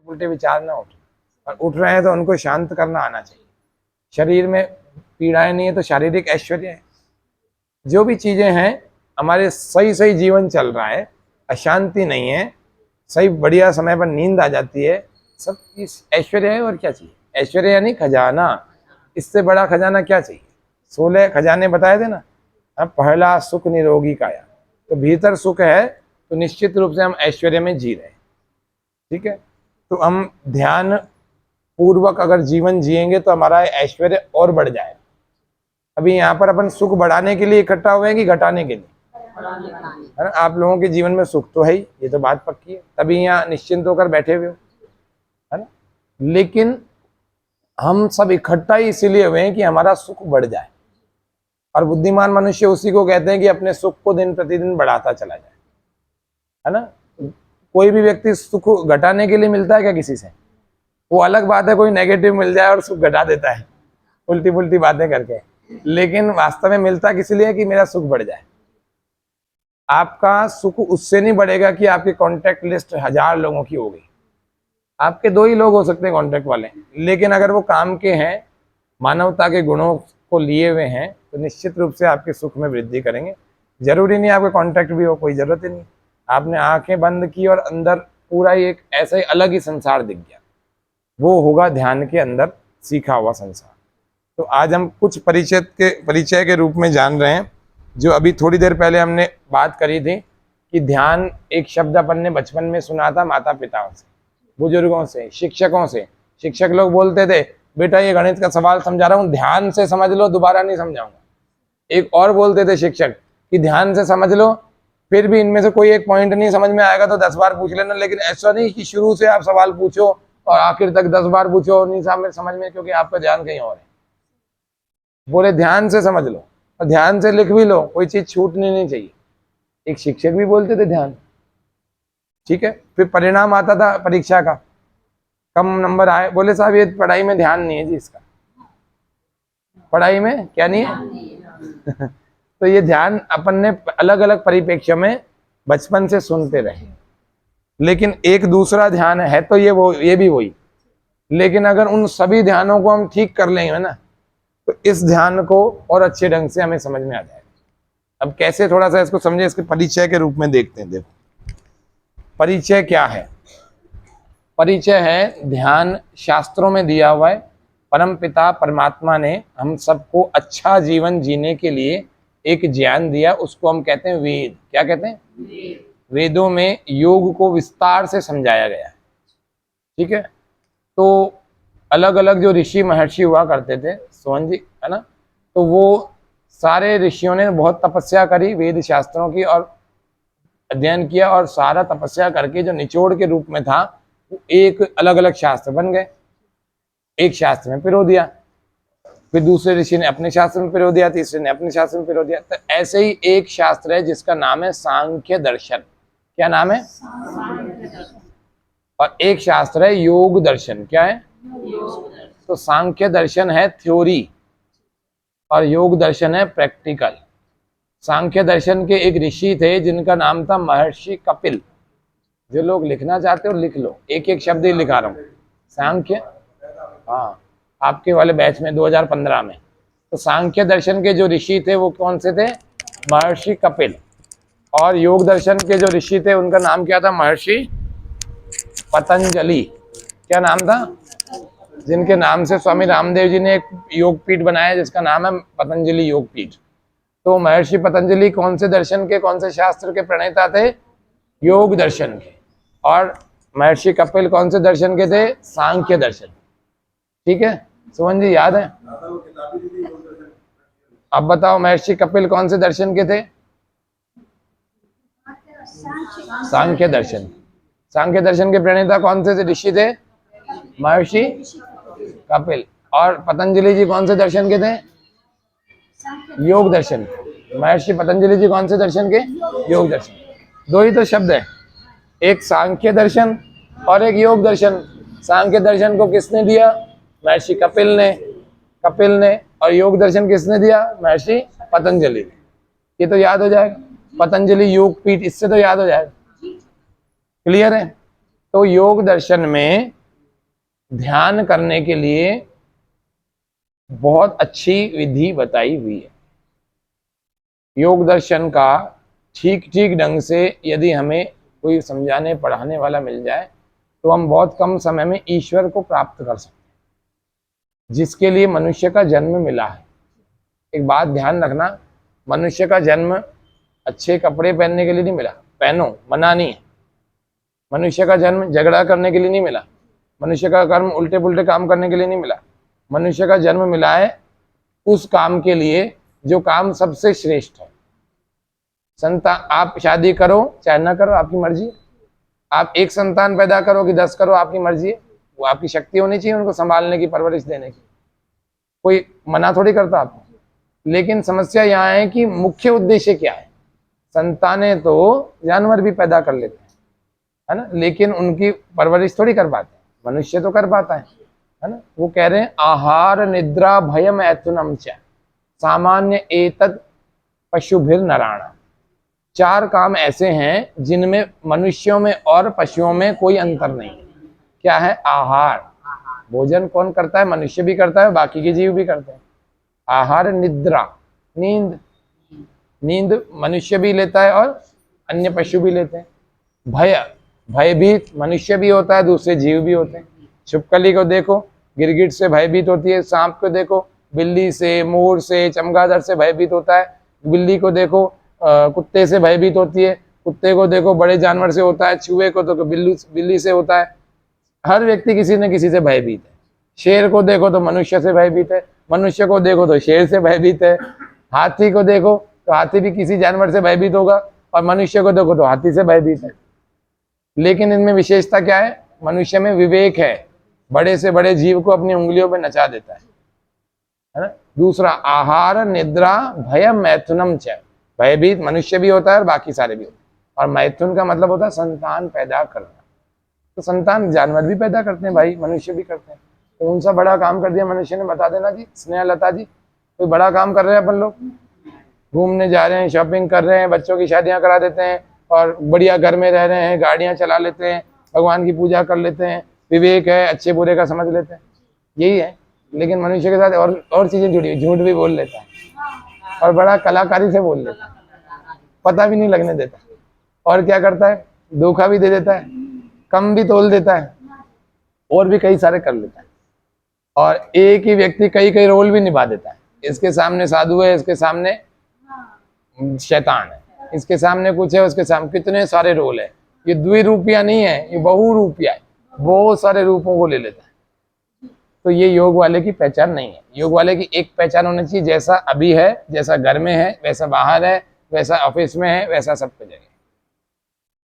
उल्टे विचार ना उठे, और उठ रहे हैं तो उनको शांत करना आना चाहिए। शरीर में पीड़ाएं नहीं है तो शारीरिक ऐश्वर्य है। जो भी चीजें हैं, हमारे सही सही जीवन चल रहा है, अशांति नहीं है, सही बढ़िया समय पर नींद आ जाती है, सब इस ऐश्वर्य है। और क्या चाहिए? ऐश्वर्य यानी खजाना। इससे बड़ा खजाना क्या चाहिए? 16 खजाने बताए थे ना। अब पहला सुख निरोगी काया, तो भीतर सुख है तो निश्चित रूप से हम ऐश्वर्य में जी रहे हैं। ठीक है, तो हम ध्यान पूर्वक अगर जीवन जिएंगे तो हमारा ऐश्वर्य और बढ़ जाए। अभी यहाँ पर अपन सुख बढ़ाने के लिए इकट्ठा हुए हैं कि घटाने के लिए? है ना। आप लोगों के जीवन में सुख तो है ही, ये तो बात पक्की है, तभी यहाँ निश्चिंत होकर बैठे हुए हो, है ना। लेकिन हम सब इकट्ठा ही इसीलिए हुए हैं कि हमारा सुख बढ़ जाए। और बुद्धिमान मनुष्य उसी को कहते हैं कि अपने सुख को दिन प्रतिदिन बढ़ाता चला जाए, है ना। कोई भी व्यक्ति सुख घटाने के लिए मिलता है क्या किसी से? वो अलग बात है, कोई नेगेटिव मिल जाए और सुख घटा देता है उल्टी पुल्टी बातें करके, लेकिन वास्तव में मिलता किस लिए? कि मेरा सुख बढ़ जाए। आपका सुख उससे नहीं बढ़ेगा कि आपकी कॉन्टैक्ट लिस्ट 1000 लोगों की हो गई। आपके 2 ही लोग हो सकते हैं कॉन्टैक्ट वाले, लेकिन अगर वो काम के हैं, मानवता के गुणों को लिए हुए हैं, तो निश्चित रूप से आपके सुख में वृद्धि करेंगे। जरूरी नहीं आपके कॉन्टैक्ट भी हो, कोई जरूरत ही नहीं। आपने आंखें बंद की और अंदर पूरा ही एक ऐसा ही अलग ही संसार दिख गया, वो होगा ध्यान के अंदर सीखा हुआ संसार। तो आज हम कुछ परिचय के रूप में जान रहे हैं, जो अभी थोड़ी देर पहले हमने बात करी थी कि ध्यान एक शब्द अपन ने बचपन में सुना था माता पिताओं से, बुजुर्गों से, शिक्षकों से। शिक्षक लोग बोलते थे, बेटा ये गणित का सवाल समझा रहा हूँ, ध्यान से समझ लो, दोबारा नहीं समझाऊंगा। एक और बोलते थे शिक्षक कि ध्यान से समझ लो, फिर भी इनमें से कोई एक पॉइंट नहीं समझ में आएगा तो 10 बार पूछ लेना, लेकिन ऐसा नहीं कि शुरू से आप सवाल पूछो और आखिर तक 10 बार पूछो नहीं समझ में, क्योंकि आपका ध्यान कहीं और है। बोले ध्यान से समझ लो और ध्यान से लिख भी लो, कोई चीज छूटनी नहीं चाहिए। एक शिक्षक भी बोलते थे ध्यान। ठीक है, फिर परिणाम आता था परीक्षा का, कम नंबर आए, बोले साहब ये पढ़ाई में ध्यान नहीं है जी, इसका पढ़ाई में क्या नहीं है। तो ये ध्यान अपन ने अलग अलग परिप्रेक्ष्य में बचपन से सुनते रहे, लेकिन एक दूसरा ध्यान है तो ये भी वही। लेकिन अगर उन सभी ध्यानों को हम ठीक कर लेंगे ना, तो इस ध्यान को और अच्छे ढंग से हमें समझ में आ जाएगा। अब कैसे, थोड़ा सा इसको समझे, इसके परिचय के रूप में देखते हैं। देखो परिचय क्या है। परिचय है ध्यान शास्त्रों में दिया हुआ है। परम पिता परमात्मा ने हम सबको अच्छा जीवन जीने के लिए एक ज्ञान दिया, उसको हम कहते हैं वेद। क्या कहते हैं? वेदों में योग को विस्तार से समझाया गया है। ठीक है, तो अलग अलग जो ऋषि महर्षि हुआ करते थे, सोहन जी, है ना, तो वो सारे ऋषियों ने बहुत तपस्या करी वेद शास्त्रों की और अध्ययन किया, और सारा तपस्या करके जो निचोड़ के रूप में था, एक अलग अलग शास्त्र बन गए। एक शास्त्र में पिरो दिया, फिर दूसरे ऋषि ने अपने शास्त्र में पिरो दिया, तीसरे ने अपने शास्त्र में पिरो दिया। तो ऐसे ही एक शास्त्र है जिसका नाम है सांख्य दर्शन। क्या नाम है? और एक शास्त्र है योग दर्शन। क्या है? तो सांख्य दर्शन है थ्योरी और योग दर्शन है प्रैक्टिकल। सांख्य दर्शन के एक ऋषि थे जिनका नाम था महर्षि कपिल। जो लोग लिखना चाहते हो लिख लो, एक एक शब्द ही लिखा रहा हूँ। सांख्य, हाँ, आपके वाले बैच में 2015 में। तो सांख्य दर्शन के जो ऋषि थे वो कौन से थे? महर्षि कपिल। और योग दर्शन के जो ऋषि थे उनका नाम क्या था? महर्षि पतंजलि। क्या नाम था? जिनके नाम से स्वामी रामदेव जी ने एक योग पीठ बनाया जिसका नाम है पतंजलि योग पीठ। तो महर्षि पतंजलि कौन से दर्शन के, कौन से शास्त्र के प्रणेता थे? योग दर्शन के। और महर्षि कपिल कौन से दर्शन के थे? सांख्य दर्शन। ठीक है, सुमन जी याद है? अब बताओ महर्षि कपिल कौन से दर्शन के थे? सांख्य दर्शन। सांख्य दर्शन के प्रणेता कौन से ऋषि थे? महर्षि कपिल। और पतंजलि जी कौन से दर्शन के थे? योग दर्शन। महर्षि पतंजलि जी कौन से दर्शन के? योग दर्शन। 2 ही तो शब्द है, एक सांख्य दर्शन और एक योग दर्शन। सांख्य दर्शन को किसने दिया? महर्षि कपिल ने। और योग दर्शन किसने दिया? महर्षि पतंजलि। ये तो याद हो जाएगा, पतंजलि योग पीठ, इससे तो याद हो जाएगा। क्लियर है? तो योग दर्शन में ध्यान करने के लिए बहुत अच्छी विधि बताई हुई है। योग दर्शन का ठीक ठीक ढंग से यदि हमें कोई समझाने पढ़ाने वाला मिल जाए तो हम बहुत कम समय में ईश्वर को प्राप्त कर सकते हैं, जिसके लिए मनुष्य का जन्म मिला है। एक बात ध्यान रखना, मनुष्य का जन्म अच्छे कपड़े पहनने के लिए नहीं मिला, पहनो, मना नहीं है। मनुष्य का जन्म झगड़ा करने के लिए नहीं मिला, मनुष्य का कर्म उल्टे पुल्टे काम करने के लिए नहीं मिला। मनुष्य का जन्म मिला है उस काम के लिए जो काम सबसे श्रेष्ठ है। संतान, आप शादी करो चाहे ना करो आपकी मर्जी है। आप एक संतान पैदा करो कि 10 करो आपकी मर्जी है। वो आपकी शक्ति होनी चाहिए उनको संभालने की, परवरिश देने की। कोई मना थोड़ी करता आपको। लेकिन समस्या यहाँ है कि मुख्य उद्देश्य क्या है। संतानें तो जानवर भी पैदा कर लेते हैं, है ना, लेकिन उनकी परवरिश थोड़ी कर पाते हैं। मनुष्य तो कर पाता है ना। वो कह रहे हैं आहार निद्रा भयम ऐतुनम च सामान्य एतत् पशुभिर नराणाम। 4 काम ऐसे हैं जिनमें मनुष्यों में और पशुओं में कोई अंतर नहीं है। क्या है? आहार, भोजन कौन करता है? मनुष्य भी करता है, बाकी के जीव भी करते हैं। आहार, निद्रा, नींद, नींद मनुष्य भी लेता है और अन्य पशु भी लेते हैं। भय, भयभीत मनुष्य भी होता है, दूसरे जीव भी होते हैं। छिपकली को देखो, गिरगिट से भयभीत होती है। सांप को देखो, बिल्ली से, मोर से, चमगादड़ से भयभीत होता है। बिल्ली को देखो, कुत्ते से भयभीत होती है। कुत्ते को देखो, बड़े जानवर से होता है। चूहे को तो बिल्ली से होता है। हर व्यक्ति किसी न किसी से भयभीत है। शेर को देखो तो मनुष्य से भयभीत है, मनुष्य को देखो तो शेर से भयभीत है। हाथी को देखो तो हाथी भी किसी जानवर से भयभीत होगा, और मनुष्य को देखो तो हाथी से भयभीत है। लेकिन इनमें विशेषता क्या है? मनुष्य में विवेक है, बड़े से बड़े जीव को अपनी उंगलियों पर नचा देता है ना। दूसरा, आहार निद्रा भयम मैथुनम च, भयभीत मनुष्य भी होता है और बाकी सारे भी होते हैं। और मैथुन का मतलब होता है संतान पैदा करना। तो संतान जानवर भी पैदा करते हैं भाई, मनुष्य भी करते हैं। कौन सा बड़ा काम कर दिया मनुष्य ने, बता देना जी, स्नेहलता जी। कोई बड़ा काम कर रहे हैं अपन लोग? घूमने जा रहे हैं, शॉपिंग कर रहे हैं, बच्चों की शादियां करा देते हैं, और बढ़िया घर में रह रहे हैं, गाड़ियां चला लेते हैं, भगवान की पूजा कर लेते हैं, विवेक है, अच्छे बुरे का समझ लेते हैं, यही है। लेकिन मनुष्य के साथ और चीजें जुड़ी हुई, झूठ भी बोल लेता है और बड़ा कलाकारी से बोल लेता है, पता भी नहीं लगने देता। और क्या करता है? धोखा भी दे देता है, कम भी तोल देता है, और भी कई सारे कर लेता है। और एक ही व्यक्ति कई कई रोल भी निभा देता है। इसके सामने साधु है, इसके सामने शैतान है, इसके सामने कुछ है, उसके सामने कितने सारे रोल है। ये द्विरूपिया नहीं है, ये बहुरूपिया है, बहुत सारे रूपों को ले लेता है। तो ये योग वाले की पहचान नहीं है। योग वाले की एक पहचान होनी चाहिए, जैसा अभी है, जैसा घर में है, वैसा बाहर है, वैसा ऑफिस में है, वैसा सब पे जगह।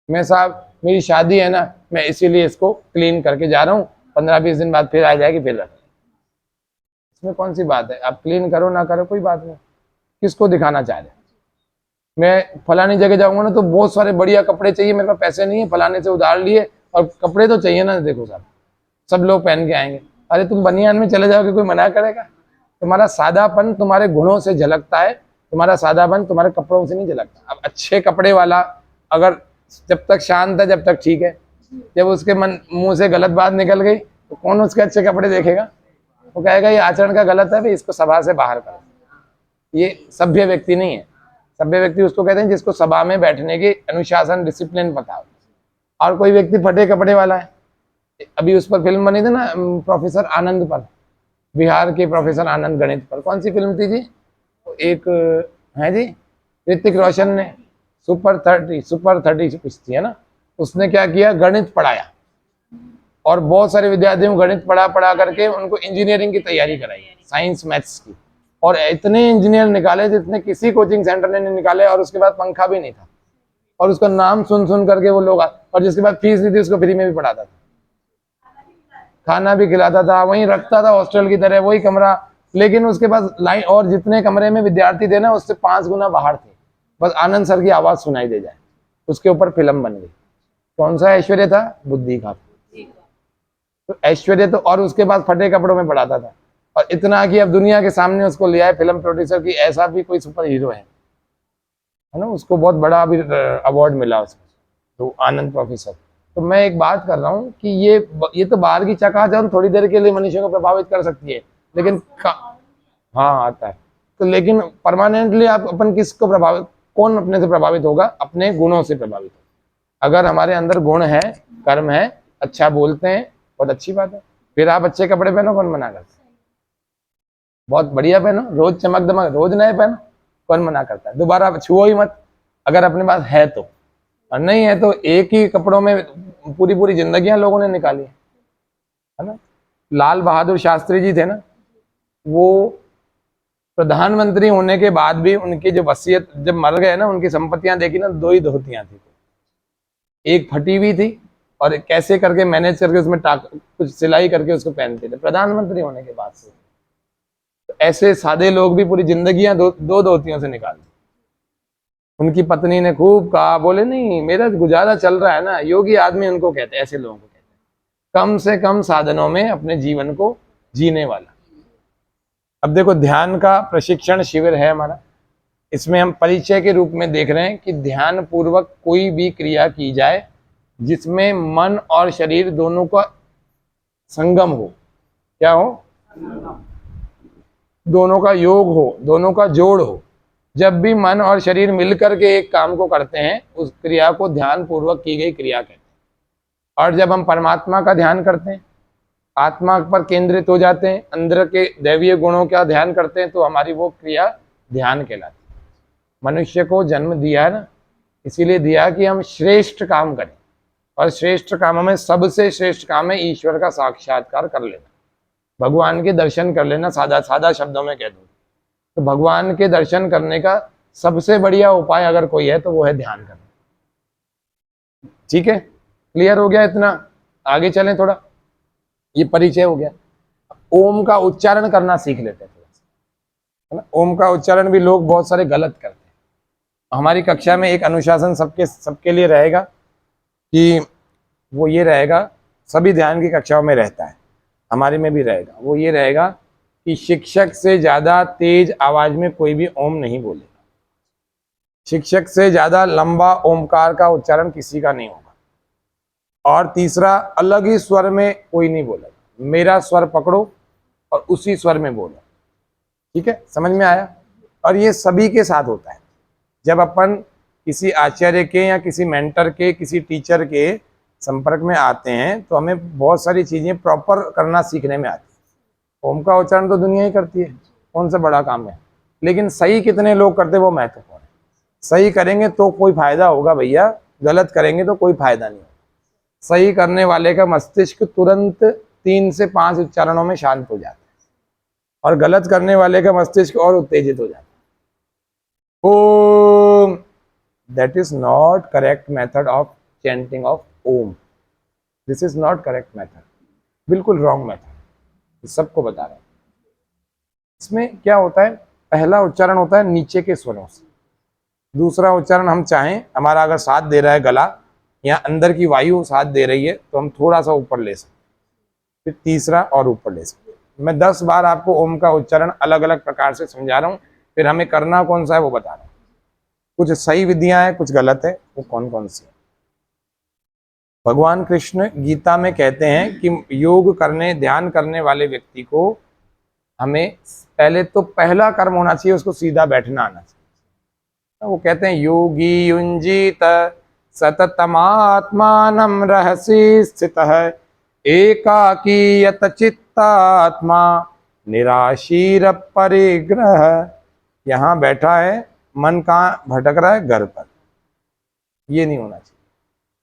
मैं साहब मेरी शादी है ना, मैं इसीलिए इसको क्लीन करके जा रहा हूँ, 15-20 दिन बाद फिर आ जाएगी, फिर रख। इसमें कौन सी बात है? आप क्लीन करो ना करो कोई बात नहीं। किसको दिखाना चाह रहे? मैं फलानी जगह जाऊंगा ना तो बहुत सारे बढ़िया कपड़े चाहिए, मेरे पास पैसे नहीं है, फलाने से उधार लिए, और कपड़े तो चाहिए ना। देखो साहब, सब लोग पहन के आएंगे। अरे तुम बनियान में चले जाओगे, कोई मना करेगा? तुम्हारा सादापन तुम्हारे गुणों से झलकता है, तुम्हारा सादापन तुम्हारे कपड़ों से नहीं झलकता। अब अच्छे कपड़े वाला अगर जब तक शांत है जब तक ठीक है, जब उसके मुंह से गलत बात निकल गई तो कौन उसके अच्छे कपड़े देखेगा? वो कहेगा ये आचरण का गलत है भाई, इसको सभा से बाहर करो। ये सभ्य व्यक्ति नहीं है। सभ्य व्यक्ति उसको कहते हैं जिसको सभा में बैठने के अनुशासन, डिसिप्लिन पता हो। और कोई व्यक्ति फटे कपड़े वाला है। अभी उस पर फिल्म बनी थी ना, प्रोफेसर आनंद पर, बिहार के प्रोफेसर आनंद गणित पर। कौन सी फिल्म थी जी? एक है जी, ऋतिक रोशन ने, सुपर 30 कुछ थी, है ना। उसने क्या किया? गणित पढ़ाया, और बहुत सारे विद्यार्थियों को गणित पढ़ा करके उनको इंजीनियरिंग की तैयारी कराई, साइंस मैथ्स की। और इतने इंजीनियर निकाले जितने किसी कोचिंग सेंटर ने नहीं निकाले, और उसके बाद पंखा भी नहीं था। और उसका नाम सुन करके वो लोग, और जिसके बाद फीस नहीं थी उसको फ्री में भी पढ़ाता था, खाना भी खिलाता था, वहीं रखता था हॉस्टल की तरह, वही कमरा। लेकिन उसके पास लाइन, और जितने कमरे में विद्यार्थी थे ना उससे 5 गुना बाहर थे, बस आनंद सर की आवाज सुनाई दे जाए। उसके ऊपर फिल्म बन गई। कौन सा ऐश्वर्य था? बुद्धि का। तो ऐश्वर्य तो, और उसके बाद फटे कपड़ों में पढ़ाता था, और इतना कि अब दुनिया के सामने उसको लिया है फिल्म प्रोड्यूसर की, ऐसा भी कोई सुपर हीरो है ना। उसको बहुत बड़ा अभी अवार्ड मिला उसको, तो आनंद प्रोफेसर। तो मैं एक बात कर रहा हूँ कि ये तो बाहर की चकाचौंध थोड़ी देर के लिए मनुष्य को प्रभावित कर सकती है, लेकिन हाँ आता है तो, लेकिन परमानेंटली आप अपन किसको प्रभावित, कौन अपने से प्रभावित होगा? अपने गुणों से प्रभावित होगा। अगर हमारे अंदर गुण है, कर्म है, अच्छा बोलते हैं, बहुत अच्छी बात है। फिर आप अच्छे कपड़े पहनो, कौन मना करता है? बहुत बढ़िया पहनो, रोज चमक दमक, रोज नए पहनो, कौन मना करता है? दोबारा छुओ ही मत अगर अपने पास है तो, और नहीं है तो एक ही कपड़ों में पूरी पूरी जिंदगियां लोगों ने निकाली है ना। लाल बहादुर शास्त्री जी थे ना, वो प्रधानमंत्री होने के बाद भी उनकी जो वसीयत, जब मर गए ना, उनकी संपत्तियां देखी ना, 2 ही धोतियां थी, एक फटी हुई थी और कैसे करके मैनेज करके उसमें कुछ सिलाई करके उसको पहनते थे प्रधानमंत्री होने के बाद से। तो ऐसे सादे लोग भी पूरी जिंदगियां दो धोतियों से निकाल दी। उनकी पत्नी ने खूब कहा, बोले नहीं मेरा गुजारा चल रहा है ना। योगी आदमी उनको कहते हैं, ऐसे लोगों को कहते हैं कम से कम साधनों में अपने जीवन को जीने वाला। अब देखो, ध्यान का प्रशिक्षण शिविर है हमारा, इसमें हम परिचय के रूप में देख रहे हैं कि ध्यान पूर्वक कोई भी क्रिया की जाए जिसमें मन और शरीर दोनों का संगम हो। क्या हो? दोनों का योग हो, दोनों का जोड़ हो। जब भी मन और शरीर मिलकर के एक काम को करते हैं, उस क्रिया को ध्यान पूर्वक की गई क्रिया कहते हैं। और जब हम परमात्मा का ध्यान करते हैं, आत्मा पर केंद्रित हो जाते हैं, अंदर के दैवीय गुणों का ध्यान करते हैं, तो हमारी वो क्रिया ध्यान कहलाती है। मनुष्य को जन्म दिया है ना, इसीलिए दिया कि हम श्रेष्ठ काम करें, और श्रेष्ठ कामों में सबसे श्रेष्ठ काम है ईश्वर का साक्षात्कार कर लेना, भगवान के दर्शन कर लेना। सादा सादा शब्दों में कह दूं तो भगवान के दर्शन करने का सबसे बढ़िया उपाय अगर कोई है तो वो है ध्यान करना। ठीक है, क्लियर हो गया इतना? आगे चलें थोड़ा, ये परिचय हो गया। ओम का उच्चारण करना सीख लेते हैं थोड़ा सा, है ना। ओम का उच्चारण भी लोग बहुत सारे गलत करते हैं। हमारी कक्षा में एक अनुशासन सबके लिए रहेगा कि वो ये रहेगा, सभी ध्यान की कक्षाओं में रहता है, हमारे में भी रहेगा। वो ये रहेगा कि शिक्षक से ज्यादा तेज आवाज में कोई भी ओम नहीं बोलेगा, शिक्षक से ज्यादा लंबा ओमकार का उच्चारण किसी का नहीं होगा, और तीसरा, अलग ही स्वर में कोई नहीं बोलेगा। मेरा स्वर पकड़ो और उसी स्वर में बोलो। ठीक है, समझ में आया? और ये सभी के साथ होता है। जब अपन किसी आचार्य के या किसी मेंटर के, किसी टीचर के संपर्क में आते हैं तो हमें बहुत सारी चीजें प्रॉपर करना सीखने में आती है। ओम का उच्चारण तो दुनिया ही करती है, कौन सा बड़ा काम है, लेकिन सही कितने लोग करते हैं वो महत्वपूर्ण है। सही करेंगे तो कोई फायदा होगा भैया, गलत करेंगे तो कोई फायदा नहीं होगा। सही करने वाले का मस्तिष्क तुरंत 3 से 5 उच्चारणों में शांत हो जाता है, और गलत करने वाले का मस्तिष्क और उत्तेजित हो जाता है। Om, that is not correct method of chanting of Om. This is not correct method, बिल्कुल रॉन्ग मेथड, सबको बता रहा हूं। इसमें क्या होता है, पहला उच्चारण होता है नीचे के स्वरों से, दूसरा उच्चारण हम चाहें, हमारा अगर साथ दे रहा है गला या अंदर की वायु साथ दे रही है तो हम थोड़ा सा ऊपर ले सकते, फिर तीसरा और ऊपर ले सकते। मैं 10 बार आपको ओम का उच्चारण अलग अलग प्रकार से समझा रहा हूँ, फिर हमें करना कौन सा है वो बता रहा हूँ। कुछ सही विधियां हैं, कुछ गलत है, वो कौन कौन सी है। भगवान कृष्ण गीता में कहते हैं कि योग करने, ध्यान करने वाले व्यक्ति को हमें पहले तो पहला कर्म होना चाहिए, उसको सीधा बैठना आना चाहिए। वो कहते हैं योगी युंजीत सततमात्मानं रहसि स्थितः एकाकी चित्तात्मा निराशीर परिग्रह। यहाँ बैठा है, मन कहाँ भटक रहा है? घर पर। ये नहीं होना चाहिए।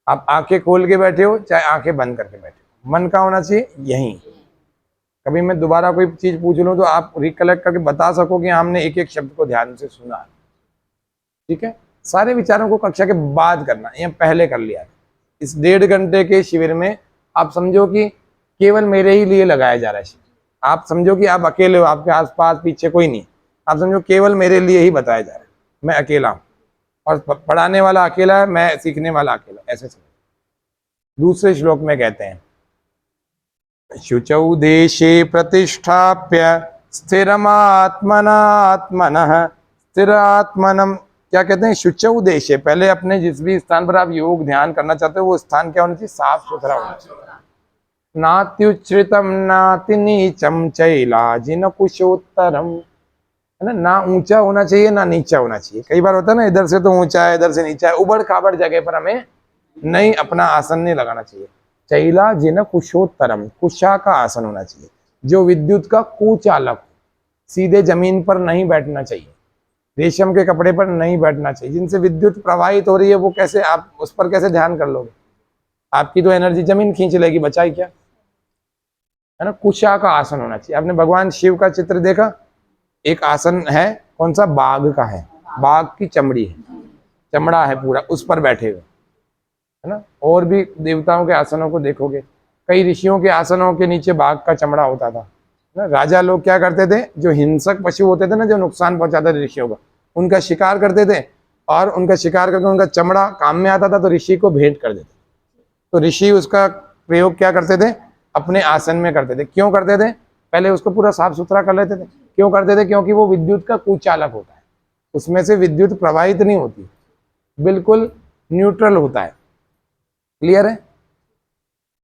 आप आंखें खोल के बैठे हो चाहे आंखें बंद करके बैठे हो, मन कहाँ होना चाहिए? यहीं। कभी मैं दोबारा कोई चीज पूछ लूं तो आप रिकलेक्ट करके बता सको कि हमने एक एक शब्द को ध्यान से सुना। ठीक है, सारे विचारों को कक्षा के बाद करना, या पहले कर लिया। इस 1.5 घंटे के शिविर में आप समझो कि केवल मेरे ही लिए लगाया जा रहा है शिविर। आप समझो कि आप अकेले हो, आपके आसपास पीछे कोई नहीं, आप समझो केवल मेरे लिए ही बताया जा रहा है। मैं अकेला हूँ और पढ़ाने वाला अकेला है, मैं सीखने वाला अकेला, ऐसे समझो। दूसरे श्लोक में कहते हैं शुचौ देशे प्रतिष्ठाप्य स्थिरमात्मनात्मनः स्थिरात्मनं क्या कहते हैं, शुचौ देश है। पहले अपने जिस भी स्थान पर आप योग ध्यान करना चाहते हो वो स्थान क्या होना चाहिए, साफ सुथरा होना चाहिए। नात्युच्छ्रितम नातिनीचम चैलाजिन कुशोत्तरम, है ना ऊंचा होना चाहिए ना नीचा होना चाहिए। कई बार होता है ना, इधर से तो ऊंचा है इधर से नीचा है, उबड़ खाबड़ जगह पर हमें नहीं अपना आसन नहीं लगाना चाहिए। चैलाजिन कुशोत्तरम, कुशा का आसन होना चाहिए, जो विद्युत का कुचालक, सीधे जमीन पर नहीं बैठना चाहिए, रेशम के कपड़े पर नहीं बैठना चाहिए। जिनसे विद्युत प्रवाहित हो रही है वो कैसे, आप उस पर कैसे ध्यान कर लोगे, आपकी तो एनर्जी जमीन खींच लेगी, बचाई क्या, है ना। कुशा का आसन होना चाहिए। आपने भगवान शिव का चित्र देखा, एक आसन है, कौन सा, बाघ का है, बाघ की चमड़ी है, चमड़ा है पूरा, उस पर बैठे हुए, है ना। और भी देवताओं के आसनों को देखोगे, कई ऋषियों के आसनों के नीचे बाघ का चमड़ा होता था ना। राजा लोग क्या करते थे, जो हिंसक पशु होते थे ना, जो नुकसान पहुंचाते थे ऋषियों को, उनका शिकार करते थे, और उनका शिकार करके उनका चमड़ा काम में आता था तो ऋषि को भेंट कर देते। तो ऋषि उसका प्रयोग क्या करते थे, अपने आसन में करते थे। क्यों करते थे, पहले उसको पूरा साफ सुथरा कर लेते थे। क्यों करते थे, क्योंकि वो विद्युत का कुचालक होता है, उसमें से विद्युत प्रवाहित नहीं होती, बिल्कुल न्यूट्रल होता है। क्लियर है,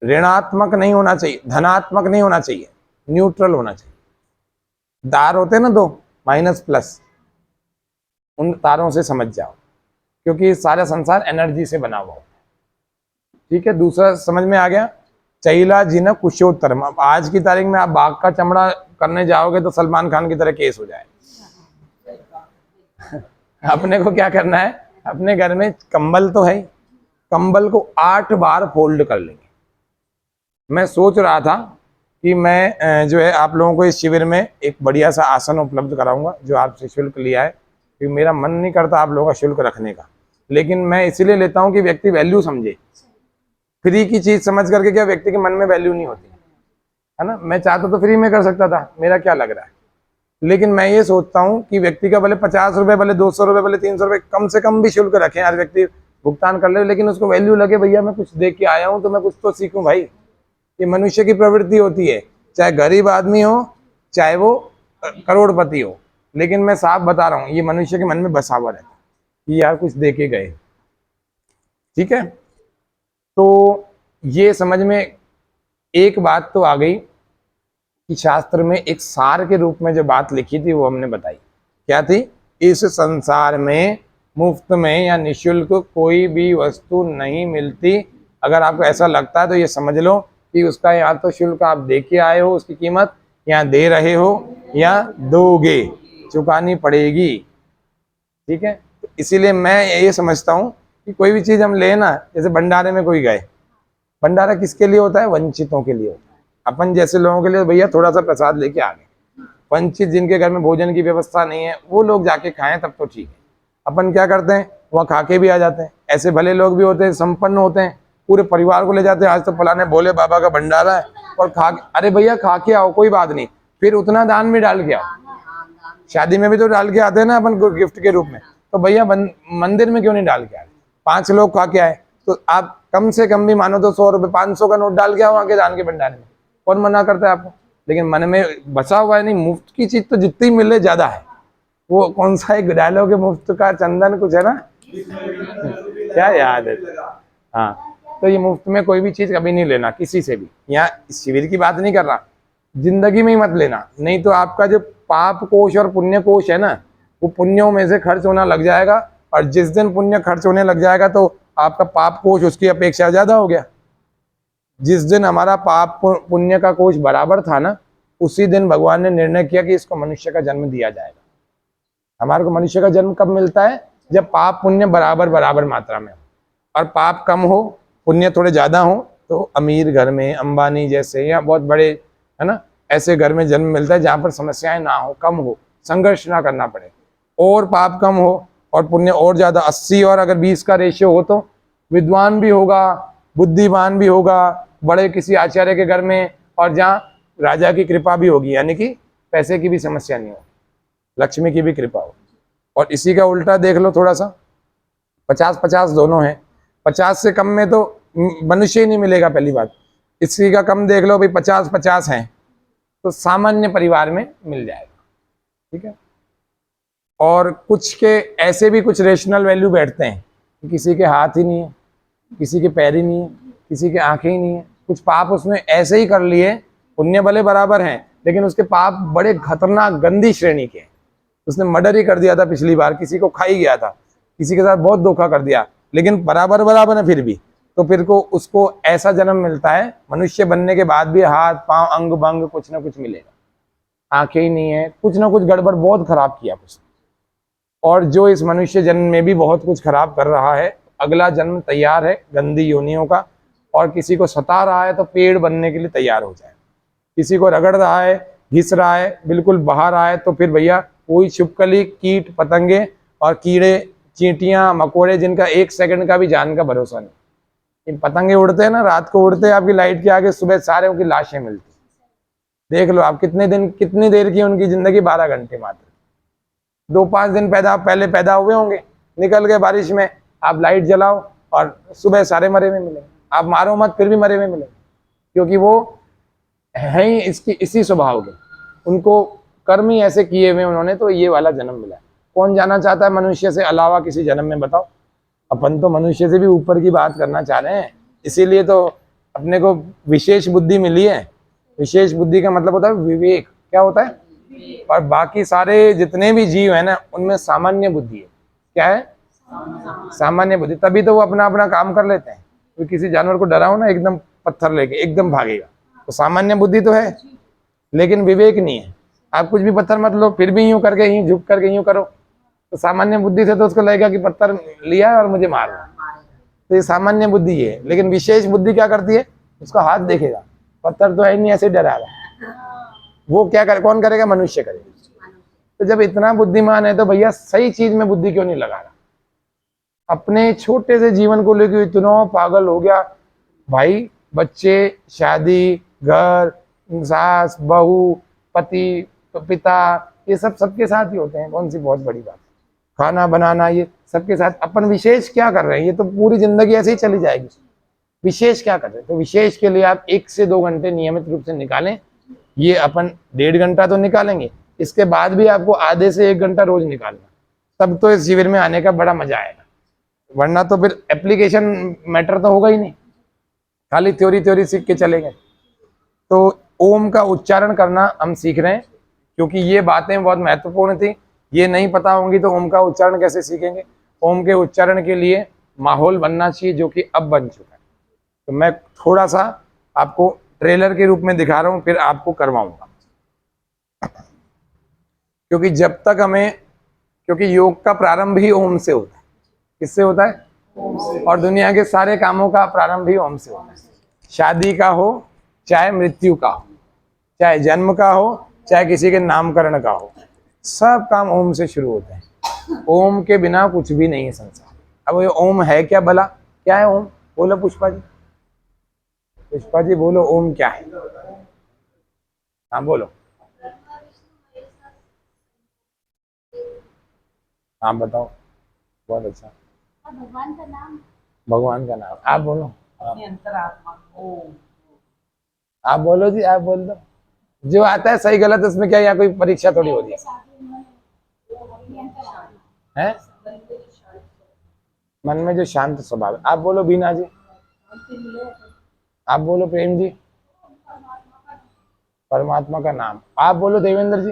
ऋणात्मक नहीं होना चाहिए, धनात्मक नहीं होना चाहिए, न्यूट्रल होना चाहिए। तार होते हैं ना दो, माइनस प्लस, उन तारों से समझ जाओ, क्योंकि सारा संसार एनर्जी से बना हुआ है। ठीक है, दूसरा समझ में आ गया, चैलाजिन कुशोत्तरम। अब आज की तारीख में आप बाघ का चमड़ा करने जाओगे तो सलमान खान की तरह केस हो जाए। अपने को क्या करना है, अपने घर में कंबल तो है, कंबल को 8 बार फोल्ड कर लेंगे। मैं सोच रहा था कि मैं जो है आप लोगों को इस शिविर में एक बढ़िया सा आसन उपलब्ध कराऊंगा जो आपसे शुल्क लिया है, क्योंकि मेरा मन नहीं करता आप लोगों का शुल्क रखने का, लेकिन मैं इसीलिए लेता हूं कि व्यक्ति वैल्यू समझे। फ्री की चीज समझ करके क्या व्यक्ति के मन में वैल्यू नहीं होती, है ना। मैं चाहता तो फ्री में कर सकता था, मेरा क्या लग रहा है, लेकिन मैं ये सोचता हूँ कि व्यक्ति का भले 50 रुपये, भले 200 रुपये, भले 300 रुपये, कम से कम भी शुल्क रखें, हर व्यक्ति भुगतान कर ले, लेकिन उसको वैल्यू लगे, भैया मैं कुछ देख के आया हूँ तो मैं कुछ तो सीखूं भाई। ये मनुष्य की प्रवृत्ति होती है, चाहे गरीब आदमी हो चाहे वो करोड़पति हो, लेकिन मैं साफ बता रहा हूँ ये मनुष्य के मन में बसा हुआ रहता है कि यार कुछ दे के गए। ठीक है, तो ये समझ में एक बात तो आ गई कि शास्त्र में एक सार के रूप में जो बात लिखी थी वो हमने बताई। क्या थी, इस संसार में मुफ्त में या निशुल्क कोई भी वस्तु नहीं मिलती। अगर आपको ऐसा लगता है तो ये समझ लो कि उसका या तो शुल्क आप दे के आए हो, उसकी कीमत या दे रहे हो या दोगे, चुकानी पड़ेगी। ठीक है, तो इसीलिए मैं ये समझता हूँ कि कोई भी चीज़ हम ले ना, जैसे भंडारे में कोई गए, भंडारा किसके लिए होता है, वंचितों के लिए होता है। अपन जैसे लोगों के लिए भैया थोड़ा सा प्रसाद लेके आ गए, वंचित जिनके घर में भोजन की व्यवस्था नहीं है वो लोग जाके खाएं तब तो ठीक है। अपन क्या करते हैं, वहाँ खा के भी आ जाते हैं। ऐसे भले लोग भी होते हैं, संपन्न होते हैं, पूरे परिवार को ले जाते हैं, आज तो फलाने भोले बाबा का भंडारा है, और खा के, अरे भैया खा के आओ कोई बात नहीं, फिर उतना दान भी डाल के आओ। शादी में भी तो डाल के आते हैं ना अपन को गिफ्ट के रूप में, तो भैया मंदिर में क्यों नहीं डाल के आए। 5 लोग खा के आए तो आप कम से कम भी मानो तो 100 रुपये 500 का नोट डाल के आओ आके दान के भंडारे में, कौन मना करता है आपको। लेकिन मन में बसा हुआ है नहीं, मुफ्त की चीज तो जितनी मिले ज्यादा है। वो कौन सा एक डायलॉग है, मुफ्त का चंदन कुछ है ना, क्या याद है। हाँ, तो ये मुफ्त में कोई भी चीज कभी नहीं लेना किसी से भी। यहाँ शिविर की बात नहीं कर रहा, जिंदगी में ही मत लेना, नहीं तो आपका जो पाप कोश और पुण्य कोश है ना, वो पुण्यों में से खर्च होना लग जाएगा, और जिस दिन पुण्य खर्च होने लग जाएगा तो आपका पाप कोश उसकी अपेक्षा ज्यादा हो गया। जिस दिन हमारा पाप पुण्य का कोश बराबर था ना, उसी दिन भगवान ने निर्णय किया कि इसको मनुष्य का जन्म दिया जाएगा। हमारे को मनुष्य का जन्म कब मिलता है, जब पाप पुण्य बराबर बराबर मात्रा में हो, और पाप कम हो पुण्य थोड़े ज्यादा हो तो अमीर घर में, अंबानी जैसे या बहुत बड़े, है ना, ऐसे घर में जन्म मिलता है जहाँ पर समस्याएं ना हो, कम हो, संघर्ष ना करना पड़े। और पाप कम हो और पुण्य और ज्यादा, 80 और अगर 20 का रेशियो हो तो विद्वान भी होगा, बुद्धिमान भी होगा, बड़े किसी आचार्य के घर में, और जहाँ राजा की कृपा भी होगी, यानी कि पैसे की भी समस्या नहीं हो, लक्ष्मी की भी कृपा हो। और इसी का उल्टा देख लो थोड़ा सा, 50-50 दोनों है। 50 से कम में तो मनुष्य ही नहीं मिलेगा पहली बात, इसी का कम देख लो भाई, 50-50 है तो सामान्य परिवार में मिल जाएगा। ठीक है, और कुछ के ऐसे भी कुछ रेशनल वैल्यू बैठते हैं कि किसी के हाथ ही नहीं है, किसी के पैर ही नहीं है, किसी के आंखें ही नहीं है, कुछ पाप उसने ऐसे ही कर लिए, पुण्य भले बराबर हैं लेकिन उसके पाप बड़े खतरनाक गंदी श्रेणी के हैं। उसने मर्डर ही कर दिया था पिछली बार, किसी को खा ही गया था, किसी के साथ बहुत धोखा कर दिया, लेकिन बराबर बराबर है फिर भी, तो फिर को उसको ऐसा जन्म मिलता है, मनुष्य बनने के बाद भी हाथ पांव अंग भंग कुछ ना कुछ मिलेगा, आंखें ही नहीं है, कुछ ना कुछ गड़बड़ बहुत खराब किया उसने। और जो इस मनुष्य जन्म में भी बहुत कुछ खराब कर रहा है, अगला जन्म तैयार है गंदी योनियों का, और किसी को सता रहा है तो पेड़ बनने के लिए तैयार हो जाए, किसी को रगड़ रहा है, घिस रहा है, बिल्कुल बहा रहा है, तो फिर भैया कोई छिपकली, कीट पतंगे और कीड़े चींटियां मकोड़े जिनका 1 सेकंड का भी जान का भरोसा नहीं। इन पतंगे उड़ते हैं ना, रात को उड़ते हैं आपकी लाइट के आगे, सुबह सारे उनकी लाशें मिलती, देख लो आप कितनी देर की उनकी जिंदगी, 12 घंटे मात्र। 2-5 दिन पहले पैदा हुए होंगे, निकल गए बारिश में, आप लाइट जलाओ और सुबह सारे मरे हुए मिलेंगे, आप मारो मत फिर भी मरे हुए मिलेंगे, क्योंकि वो है ही इसी स्वभाव के, उनको कर्म ही ऐसे किए हुए उन्होंने, तो ये वाला जन्म मिला। कौन जाना चाहता है मनुष्य से अलावा किसी जन्म में, बताओ? अपन तो मनुष्य से भी ऊपर की बात करना चाह रहे हैं, इसीलिए तो अपने को विशेष बुद्धि मिली है। विशेष बुद्धि का मतलब होता है विवेक। क्या होता है? और बाकी सारे जितने भी जीव है ना, उनमें सामान्य बुद्धि है। क्या है? सामान्य बुद्धि। तभी तो वो अपना अपना काम कर लेते हैं। तो किसी जानवर को डराओ ना, एकदम पत्थर लेके एकदम भागेगा, तो सामान्य बुद्धि तो है, लेकिन विवेक नहीं है। आप कुछ भी पत्थर मत लो, फिर भी यूं करके यूं झुक करके यूं करो, तो सामान्य बुद्धि से तो उसको लगेगा कि पत्थर लिया और मुझे मार रहा। तो ये सामान्य बुद्धि है। लेकिन विशेष बुद्धि क्या करती है? उसका हाथ देखेगा, पत्थर तो है नहीं, ऐसे डराएगा। वो क्या करे? कौन करेगा? मनुष्य करेगा। तो जब इतना बुद्धिमान है तो भैया सही चीज में बुद्धि क्यों नहीं लगा रहा? अपने छोटे से जीवन को लेकर इतना पागल हो गया भाई। बच्चे, शादी, घर, सास, बहू, पति, पिता, ये सब सबके साथ ही होते हैं। कौन सी बहुत बड़ी बात? खाना बनाना, ये सबके साथ। अपन विशेष क्या कर रहे हैं? ये तो पूरी जिंदगी ऐसे ही चली जाएगी। विशेष क्या कर रहे हैं? तो विशेष के लिए आप 1 से 2 घंटे नियमित रूप से निकालें। ये अपन 1.5 घंटा तो निकालेंगे, इसके बाद भी आपको आधे से 1 घंटा रोज निकालना, तब तो इस शिविर में आने का बड़ा मजा आएगा। वरना तो फिर एप्लीकेशन मैटर तो होगा ही नहीं, खाली थ्योरी सीख के चलेंगे। तो ओम का उच्चारण करना हम सीख रहे हैं, क्योंकि ये बातें बहुत महत्वपूर्ण थी। ये नहीं पता होंगी तो ओम का उच्चारण कैसे सीखेंगे? ओम के उच्चारण के लिए माहौल बनना चाहिए, जो कि अब बन चुका है। तो मैं थोड़ा सा आपको ट्रेलर के रूप में दिखा रहा हूँ, फिर आपको करवाऊंगा। क्योंकि जब तक हमें, क्योंकि योग का प्रारंभ ही ओम से होता है। किससे होता है? ओम से। और दुनिया के सारे कामों का प्रारंभ ही ओम से होता है। शादी का हो, चाहे मृत्यु का हो, चाहे जन्म का हो, चाहे किसी के नामकरण का हो, सब काम ओम से शुरू होते हैं। ओम के बिना कुछ भी नहीं है संसार। अब ये ओम है क्या भला? क्या है ओम? बोलो पुष्पा जी। पुष्पा जी बोलो, ओम क्या है? हाँ बोलो। हाँ बताओ। बहुत अच्छा। भगवान का नाम। भगवान का नाम। आप बोलो। अंतरात्मा। ओम। आप बोलो जी, आप बोल दो। जो आता है सही गलत, उसमें क्या, या कोई परीक्षा थोड़ी हो रही है? मन में जो शांत स्वभाव है। आप बोलो बीना जी। आप बोलो प्रेम जी। परमात्मा का नाम। आप बोलो देवेंद्र जी।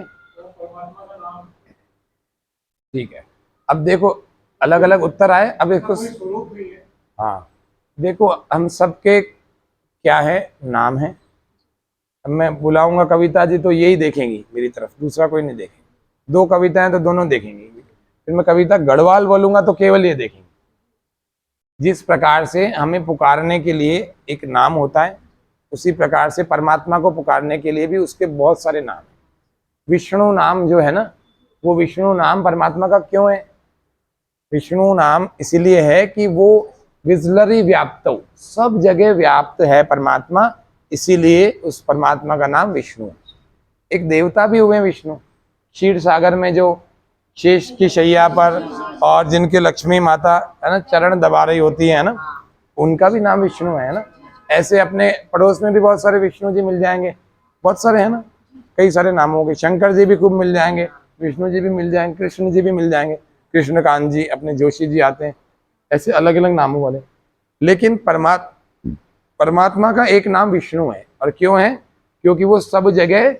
ठीक है। अब देखो अलग अलग उत्तर आए। अब इसको, हाँ देखो, हम सबके क्या है, नाम है। अब मैं बुलाऊंगा कविता जी तो यही देखेंगी मेरी तरफ, दूसरा कोई नहीं देखेंगे। 2 कविताएं तो दोनों देखेंगी। फिर मैं कविता गढ़वाल बोलूंगा तो केवल ये देखेंगे। जिस प्रकार से हमें पुकारने के लिए एक नाम होता है, उसी प्रकार से परमात्मा को पुकारने के लिए भी उसके बहुत सारे नाम हैं। विष्णु नाम जो है ना, वो विष्णु नाम परमात्मा का क्यों है? विष्णु नाम इसलिए है कि वो विजलरी व्याप्त, सब जगह व्याप्त है परमात्मा, इसीलिए उस परमात्मा का नाम विष्णु है। एक देवता भी हुए विष्णु, क्षीर सागर में जो शेष की शैया पर और जिनके लक्ष्मी माता है ना चरण दबा रही होती है ना, उनका भी नाम विष्णु है ना। ऐसे अपने पड़ोस में भी बहुत सारे विष्णु जी मिल जाएंगे, बहुत सारे है ना, कई सारे नामों के। शंकर जी भी खूब मिल जाएंगे, विष्णु जी भी मिल जाएंगे, कृष्ण जी भी मिल जाएंगे, कृष्णकांत जी, अपने जोशी जी आते हैं, ऐसे अलग अलग नामों वाले। लेकिन परमात्मा का एक नाम विष्णु है। और क्यों है? क्योंकि वो सब जगह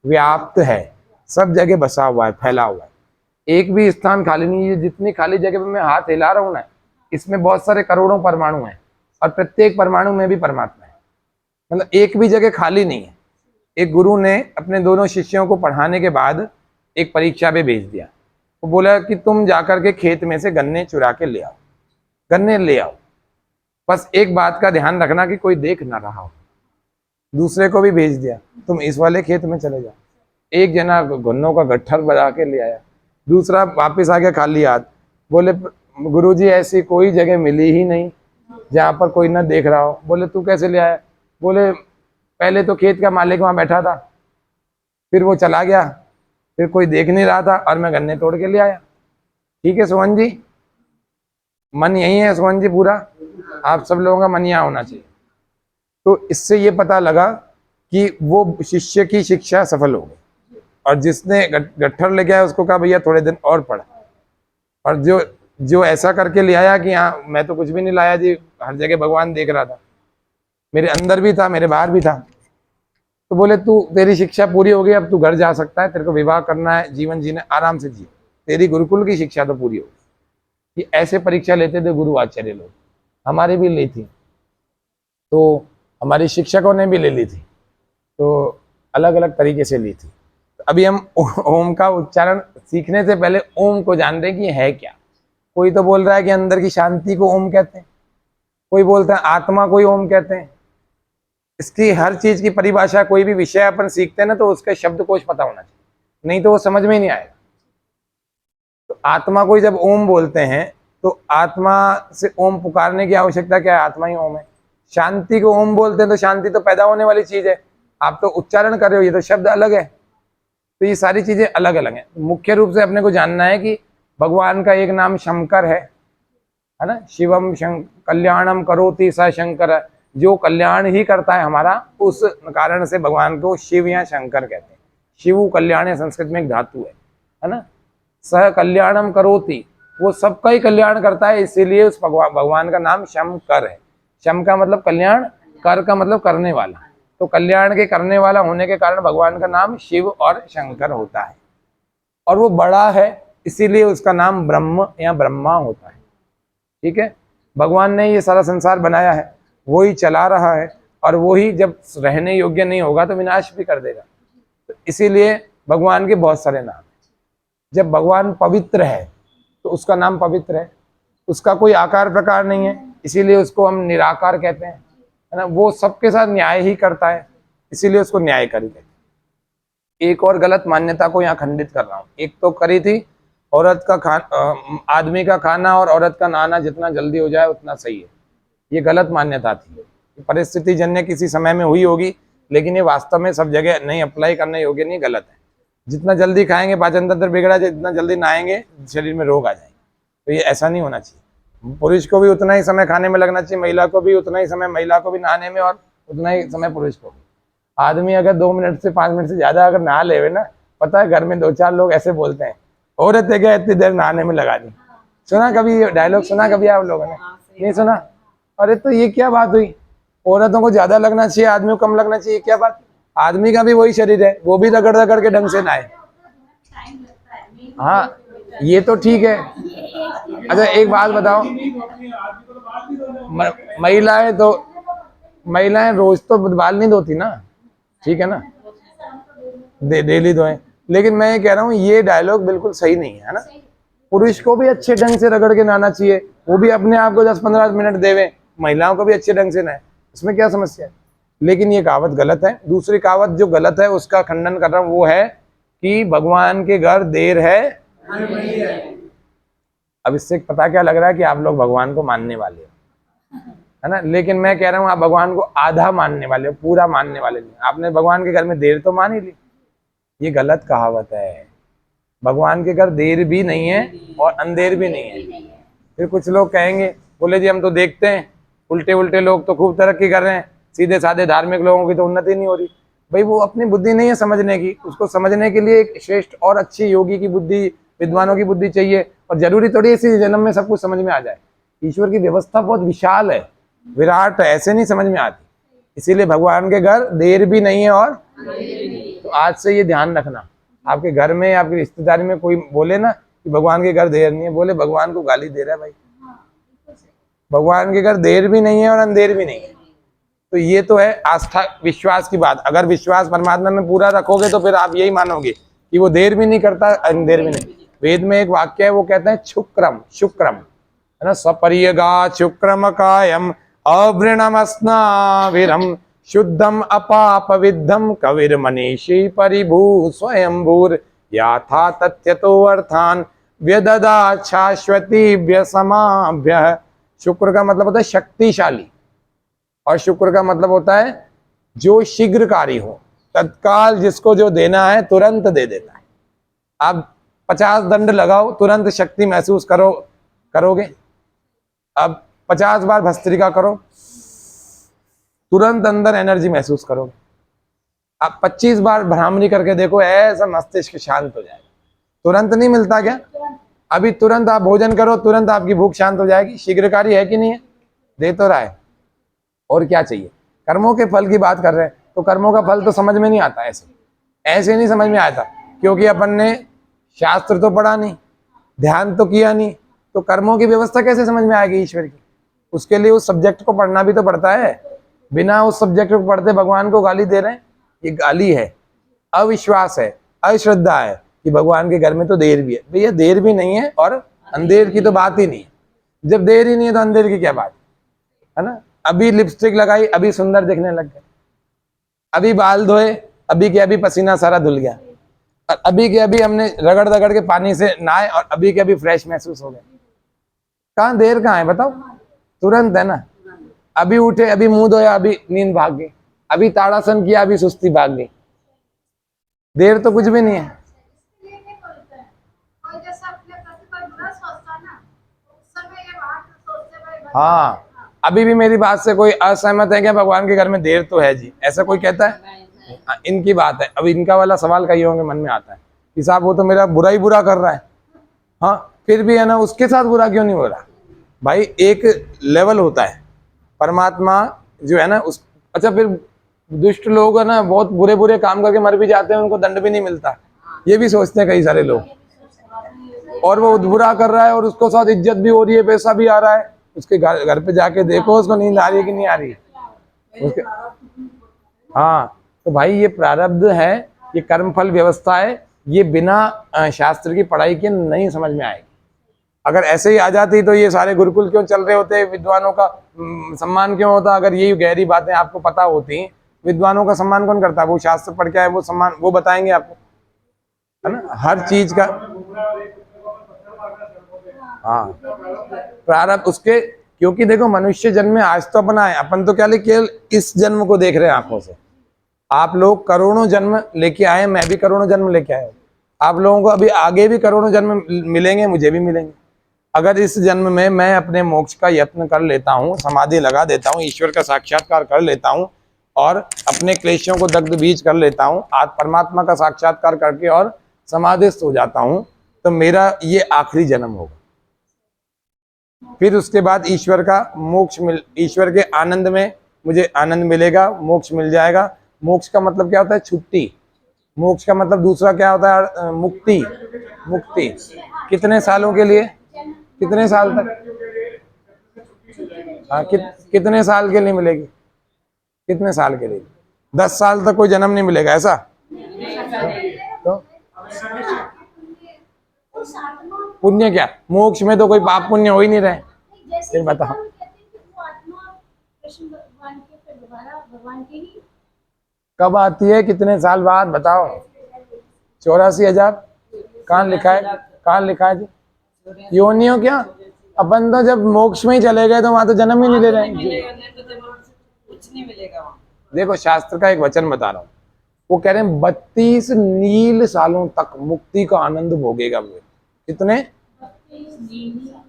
व्याप्त है, सब जगह बसा हुआ है, फैला हुआ है, एक भी स्थान खाली नहीं है। जितनी खाली जगह पे मैं हाथ हिला रहा हूं ना, इसमें बहुत सारे करोड़ों परमाणु हैं, और प्रत्येक परमाणु में भी परमात्मा है। मतलब एक भी जगह खाली नहीं है। एक गुरु ने अपने दोनों शिष्यों को पढ़ाने के बाद एक परीक्षा पे भेज दिया। वो बोला कि तुम जाकर के खेत में से गन्ने चुरा के ले आओ, गन्ने ले आओ, बस एक बात का ध्यान रखना कि कोई देख ना रहा हो। दूसरे को भी भेज दिया, तुम इस वाले खेत में चले जाओ। एक जना गन्नों का गट्ठर बना के ले आया, दूसरा वापस आ गया खाली हाथ। बोले गुरुजी ऐसी कोई जगह मिली ही नहीं जहाँ पर कोई ना देख रहा हो। बोले तू कैसे ले आया? बोले पहले तो खेत का मालिक वहां बैठा था, फिर वो चला गया, फिर कोई देख नहीं रहा था और मैं गन्ने तोड़ के ले आया। ठीक है सुमन जी, मन यही है सुमन जी पूरा, आप सब लोगों का मन यहाँ होना चाहिए। तो इससे ये पता लगा कि वो शिष्य की शिक्षा सफल हो गई, और जिसने गट्ठर लेके आया उसको कहा भैया थोड़े दिन और पढ़, और जो ऐसा करके ले आया कि हाँ मैं तो कुछ भी नहीं लाया जी, हर जगह भगवान देख रहा था, मेरे अंदर भी था मेरे बाहर भी था। तो बोले तू तेरी शिक्षा पूरी हो गई, अब तू घर जा सकता है, तेरे को विवाह करना है, जीवन जीना, आराम से जी, तेरी गुरुकुल की शिक्षा तो पूरी हो गई। ये ऐसे परीक्षा लेते थे गुरु आचार्य लोग, हमारी भी ली थी, तो हमारी शिक्षकों ने भी ले ली थी, तो अलग अलग तरीके से ली थी। तो अभी हम ओम का उच्चारण सीखने से पहले ओम को जान रहे हैं कि है क्या। कोई तो बोल रहा है कि अंदर की शांति को ओम कहते हैं, कोई बोलता है आत्मा को ही ओम कहते हैं। इसकी हर चीज की परिभाषा, कोई भी विषय अपन सीखते हैं ना, तो उसका शब्दकोश पता होना चाहिए, नहीं तो वो समझ में ही नहीं आएगा। तो आत्मा को ही जब ओम बोलते हैं तो आत्मा से ओम पुकारने की आवश्यकता क्या है? आत्मा ही ओम है। शांति को ओम बोलते हैं तो शांति तो पैदा होने वाली चीज है, आप तो उच्चारण कर रहे हो, ये तो शब्द अलग है। तो ये सारी चीजें अलग अलग हैं। मुख्य रूप से अपने को जानना है कि भगवान का एक नाम शंकर है ना, शिवम कल्याणम करोति स शंकर, जो कल्याण ही करता है हमारा, उस कारण से भगवान को शिव या शंकर कहते हैं। शिव कल्याण संस्कृत में एक धातु है ना, सह कल्याणम करोति, वो सबका ही कल्याण करता है, इसीलिए उस भगवान का नाम शंकर है। शम का मतलब कल्याण, कर का मतलब करने वाला, तो कल्याण के करने वाला होने के कारण भगवान का नाम शिव और शंकर होता है। और वो बड़ा है, इसीलिए उसका नाम ब्रह्म या ब्रह्मा होता है। ठीक है, भगवान ने ये सारा संसार बनाया है, वो ही चला रहा है, और वो ही जब रहने योग्य नहीं होगा तो विनाश भी कर देगा। तो इसीलिए भगवान के बहुत सारे नाम हैं। जब भगवान पवित्र है तो उसका नाम पवित्र है, उसका कोई आकार प्रकार नहीं है, इसीलिए उसको हम निराकार कहते हैं, है ना। वो सबके साथ न्याय ही करता है, इसीलिए उसको न्यायकारी कहते हैं। एक और गलत मान्यता को यहाँ खंडित कर रहा हूँ। एक तो करी थी औरत का आदमी का खाना और औरत का नहाना जितना जल्दी हो जाए उतना सही है, ये गलत मान्यता थी। परिस्थिति जन्य किसी समय में हुई होगी, लेकिन ये वास्तव में सब जगह नहीं अप्लाई करने योग्य नहीं, गलत है। जितना जल्दी खाएंगे पाचन तंत्र बिगड़ा जाए, जितना जल्दी नहाएंगे शरीर में रोग आ जाएंगे, तो ये ऐसा नहीं होना चाहिए। पुरुष को भी उतना ही समय खाने में लगना चाहिए, महिला को भी उतना ही समय, महिला को भी नहाने में, और उतना ही समय पुरुष को भी। आदमी अगर 2 मिनट से 5 मिनट से ज्यादा अगर नहा ले ना, पता है घर में 2-4 लोग ऐसे बोलते हैं, औरत है क्या इतनी देर नहाने में लगा दी। सुना कभी डायलॉग, सुना कभी आप लोगों ने? नहीं सुना? अरे तो ये क्या बात हुई, औरतों को ज्यादा लगना चाहिए, आदमी को कम लगना चाहिए, क्या बात? आदमी का भी वही शरीर है, वो भी रगड़ रगड़ के ढंग से नहाए। हाँ ये तो ठीक है। अच्छा एक बात बताओ, महिलाएं रोज तो बाल नहीं धोती ना, ठीक है ना, डेली धोएं। लेकिन मैं ये कह रहा हूँ ये डायलॉग बिल्कुल सही नहीं है ना। पुरुष को भी अच्छे ढंग से रगड़ के नहाना चाहिए, वो भी अपने आप को 10-15 मिनट देवे, महिलाओं को भी अच्छे ढंग से नहाए, इसमें क्या समस्या है? लेकिन ये कहावत गलत है। दूसरी कहावत जो गलत है उसका खंडन कर रहा हूँ, वो है कि भगवान के घर देर है। अब इससे पता क्या लग रहा है कि आप लोग भगवान को मानने वाले हो, है ना। लेकिन मैं कह रहा हूँ आप भगवान को आधा मानने वाले हो, पूरा मानने वाले नहीं। आपने भगवान के घर में देर तो मान ही ली, ये गलत कहावत है। भगवान के घर देर भी नहीं है और अंधेर भी नहीं है। फिर कुछ लोग कहेंगे, बोले जी हम तो देखते हैं उल्टे उल्टे लोग तो खूब तरक्की कर रहे हैं, सीधे साधे धार्मिक लोगों की तो उन्नति नहीं हो रही। भाई वो अपनी बुद्धि नहीं है समझने की, उसको समझने के लिए एक श्रेष्ठ और अच्छी योगी की बुद्धि, विद्वानों की बुद्धि चाहिए। और जरूरी थोड़ी इसी जन्म में सब कुछ समझ में आ जाए। ईश्वर की व्यवस्था बहुत विशाल है, विराट है, ऐसे नहीं समझ में आती। इसीलिए भगवान के घर देर भी नहीं है और तो आज से ये ध्यान रखना, आपके घर में, आपकी रिश्तेदारी में कोई बोले ना कि भगवान के घर देर नहीं है, बोले भगवान को गाली दे रहा है भाई। भगवान के घर देर भी नहीं है और अंधेर भी नहीं है। तो ये तो है आस्था विश्वास की बात। अगर विश्वास परमात्मा में पूरा रखोगे तो फिर आप यही मानोगे कि वो देर भी नहीं करता, अंधेर भी नहीं। वेद में एक वाक्य है, वो कहते हैं शुक्रम, शुक्रम है ना, सपर्यगा शुक्रम कायम अवृणमस्नाविरम शुद्धम अपाप विद्धम कविर मनीषी परिभू स्वयंभूर याथा तथ्यतो अर्थान व्यददा शाश्वती व्यसमाभ्य। शुक्र का मतलब होता है शक्तिशाली, और शुक्र का मतलब होता है जो शीघ्रकारी हो, तत्काल जिसको जो देना है तुरंत दे देता है। आप 50 दंड लगाओ, तुरंत शक्ति महसूस करोगे। अब 50 बार भस्त्रिका करो, तुरंत अंदर एनर्जी महसूस करोगे। आप 25 बार भ्रामरी करके देखो, ऐसा मस्तिष्क शांत हो जाएगा। तुरंत नहीं मिलता क्या? अभी तुरंत आप भोजन करो, तुरंत आपकी भूख शांत हो जाएगी। शीघ्रकारी है कि नहीं है? दे तो रहा है, और क्या चाहिए? कर्मों के फल की बात कर रहे हैं, तो कर्मों का फल तो समझ में नहीं आता, ऐसे नहीं समझ में आता, क्योंकि अपन ने शास्त्र तो पढ़ा नहीं, ध्यान तो किया नहीं, तो कर्मों की व्यवस्था कैसे समझ में आएगी ईश्वर की? उसके लिए उस सब्जेक्ट को पढ़ना भी तो पड़ता है। बिना उस सब्जेक्ट को पढ़ते भगवान को गाली दे रहे हैं, ये गाली है, अविश्वास है, अश्रद्धा है कि भगवान के घर में तो देर भी है। भैया देर भी नहीं है और अंधेर की तो बात ही नहीं है। जब देर ही नहीं है तो अंधेर की क्या बात है ना? अभी लिपस्टिक लगाई, अभी सुंदर दिखने लग गए, अभी बाल धोए, अभी के अभी पसीना सारा धुल गया, और अभी के अभी हमने रगड़ रगड़ के पानी से नहाए और अभी के अभी फ्रेश महसूस हो गए। कहाँ देर कहाँ है बताओ? तुरंत है ना। अभी उठे, अभी मुंह धोया, अभी नींद भाग गई, अभी ताड़ासन किया, अभी सुस्ती भाग गई। देर तो कुछ भी नहीं है। हाँ, अभी भी मेरी बात से कोई असहमत है क्या? भगवान के घर में देर तो है जी, ऐसा कोई कहता है? इनकी बात है। अब इनका वाला सवाल कई होंगे मन में आता है कि साहब वो तो मेरा बुरा ही बुरा कर रहा है। हाँ, फिर भी है ना, उसके साथ बुरा क्यों नहीं हो रहा? भाई एक लेवल होता है, परमात्मा जो है ना उस, अच्छा फिर दुष्ट लोग है ना, बहुत बुरे बुरे काम करके मर भी जाते हैं, उनको दंड भी नहीं मिलता, ये भी सोचते हैं कई सारे लोग। और वो बुरा कर रहा है और उसको साथ इज्जत भी हो रही है, पैसा भी आ रहा है। उसके घर पे जाके देखो उसको नींद आ रही है कि नहीं आ रही है उसके। हाँ, तो भाई ये प्रारब्ध है, ये कर्मफल व्यवस्था है, ये बिना शास्त्र की पढ़ाई के नहीं समझ में आएगी। अगर ऐसे ही आ जाती तो ये सारे गुरुकुल क्यों चल रहे होते, विद्वानों का सम्मान क्यों होता? अगर यही गहरी बातें आपको पता होती, विद्वानों का सम्मान कौन करता? वो शास्त्र पढ़ के आए, वो सम्मान वो बताएंगे आपको, है ना, हर चीज का। हाँ, प्रारब्ध उसके, क्योंकि देखो मनुष्य जन्म में आज तो अपना है, अपन तो क्या केवल इस जन्म को देख रहे हैं आंखों से। आप लोग करोड़ों जन्म लेके आए, मैं भी करोड़ों जन्म लेके आया हूं। आप लोगों को अभी आगे भी करोड़ों जन्म मिलेंगे, मुझे भी मिलेंगे। अगर इस जन्म में मैं अपने मोक्ष का यत्न कर लेता हूँ, समाधि लगा देता हूँ, ईश्वर का साक्षात्कार कर लेता हूँ और अपने क्लेशों को दग्ध बीज कर लेता हूँ, आज परमात्मा का साक्षात्कार करके और समाधिस्थ हो जाता हूँ, तो मेरा ये आखिरी जन्म होगा। फिर उसके बाद ईश्वर का मोक्ष ईश्वर के आनंद में मुझे आनंद मिलेगा, मोक्ष मिल जाएगा। मोक्ष का मतलब क्या होता है? छुट्टी। मोक्ष का मतलब दूसरा क्या होता है? मुक्ति। मुक्ति कितने सालों के लिए? कितने साल तक? हाँ, कितने साल के लिए मिलेगी? कितने साल के लिए? 10 साल तक कोई जन्म नहीं मिलेगा ऐसा? तो पुण्य क्या? मोक्ष में तो कोई पाप पुण्य हो ही नहीं रहे। फिर बताओ, कब आती है? कितने साल बाद? बताओ। 84,000 कहाँ लिखा है? कहाँ लिखा है जी? योनियों क्या? अपन तो जब मोक्ष में ही चले गए तो वहां तो जन्म ही नहीं ले रहे हैं। कुछ नहीं मिलेगा वहाँ। देखो शास्त्र का एक वचन बता रहा हूँ, वो कह रहे हैं 32 नील सालों तक मुक्ति का आनंद भोगेगा वो। कितने?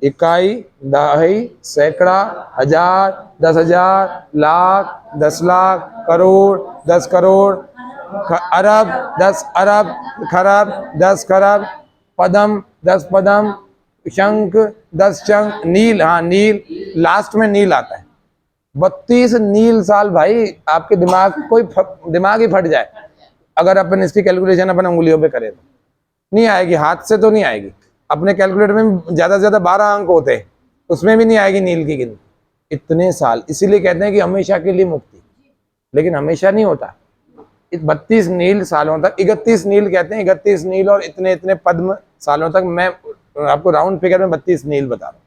इकाई, दहाई, सैकड़ा, हजार, 10,000, लाख, 10 लाख, करोड़, 10 करोड़, अरब 10 अरब, खरब 10 खरब, पदम 10 पदम, शंख 10 शंख, नील, हाँ नील, लास्ट में नील आता है। 32 नील साल भाई, आपके दिमाग ही फट जाए अगर अपन इसकी कैलकुलेशन अपन उंगलियों पे करें तो नहीं आएगी, हाथ से तो नहीं आएगी। अपने कैलकुलेटर में ज्यादा से ज्यादा 12 अंक होते हैं, उसमें भी नहीं आएगी नील की गिनती। इतने साल, इसीलिए कहते हैं कि हमेशा के लिए मुक्ति, लेकिन हमेशा नहीं होता। 32 नील सालों तक, 31 नील कहते हैं, 31 नील और इतने इतने पद्म सालों तक, मैं आपको राउंड फिगर में 32 नील बता रहा हूँ।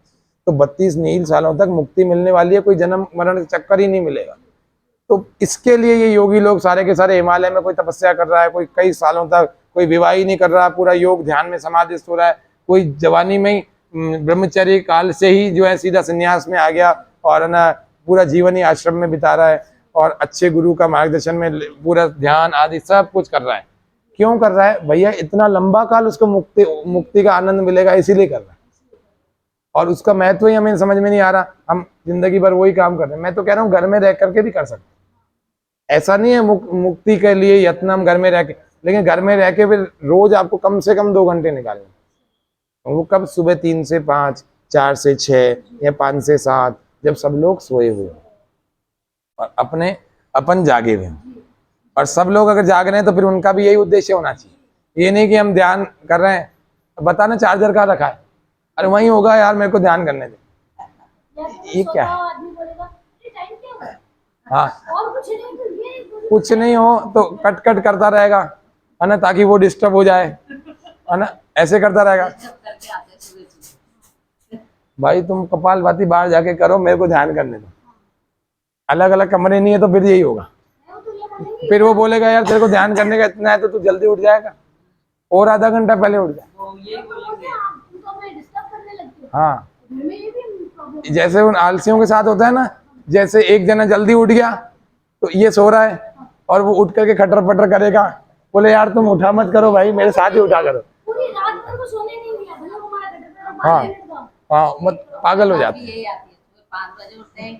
तो 32 नील सालों तक मुक्ति मिलने वाली है, कोई जन्म मरण का चक्कर ही नहीं मिलेगा। तो इसके लिए ये योगी लोग सारे के सारे हिमालय में कोई तपस्या कर रहा है, कोई कई सालों तक, कोई विवाह ही नहीं कर रहा, पूरा योग ध्यान में समाधिस्थ हो रहा है, कोई जवानी में ही ब्रह्मचर्य काल से ही जो है सीधा संन्यास में आ गया और ना पूरा जीवन ही आश्रम में बिता रहा है और अच्छे गुरु का मार्गदर्शन में पूरा ध्यान आदि सब कुछ कर रहा है। क्यों कर रहा है भैया? इतना लंबा काल उसको मुक्ति का आनंद मिलेगा, इसीलिए कर रहा है। और उसका महत्व ही हमें समझ में नहीं आ रहा, हम जिंदगी भर वही काम कर रहे हैं। मैं तो कह रहा हूँ घर में रह करके भी कर सकते, ऐसा नहीं है मुक्ति के लिए यत्न हम घर में रह के, लेकिन घर में रह के फिर रोज आपको कम से कम 2 घंटे निकालने। वो कब? सुबह 3 से 5, 4 से 6 या 5 से 7, जब सब लोग सोए हुए और अपन जागे हुए हैं। और सब लोग अगर जाग रहे हैं तो फिर उनका भी यही उद्देश्य होना चाहिए। ये नहीं कि हम ध्यान कर रहे हैं, बताना चार्जर कहाँ रखा है, अरे वहीं होगा यार, मेरे को ध्यान करने दे। ये क्या है? हाँ, कुछ नहीं हो तो कट कट करता रहेगा, है ना, ताकि वो डिस्टर्ब हो जाए, है ना, ऐसे करता रहेगा। भाई तुम कपालभाति बाहर जाके करो, मेरे को ध्यान करने दो। अलग अलग कमरे नहीं है तो फिर यही होगा। फिर वो बोलेगा यार तेरे को ध्यान करने का इतना है तो तू जल्दी उठ जाएगा, और आधा घंटा पहले उठ जाए। हाँ, जैसे उन आलसियों के साथ होता है ना, जैसे एक जना जल्दी उठ गया तो ये सो रहा है और वो उठ करके खटर पटर करेगा, बोले यार तुम उठा मत करो भाई, मेरे साथ ही उठा करो। पूरी रात भर को सोने नहीं दिया, भले वो हमारा खटर पटर हाँ मार देगा। हाँ, मत पागल हो जाते हैं। यही आती है, सुबह 5 बजे उठते हैं,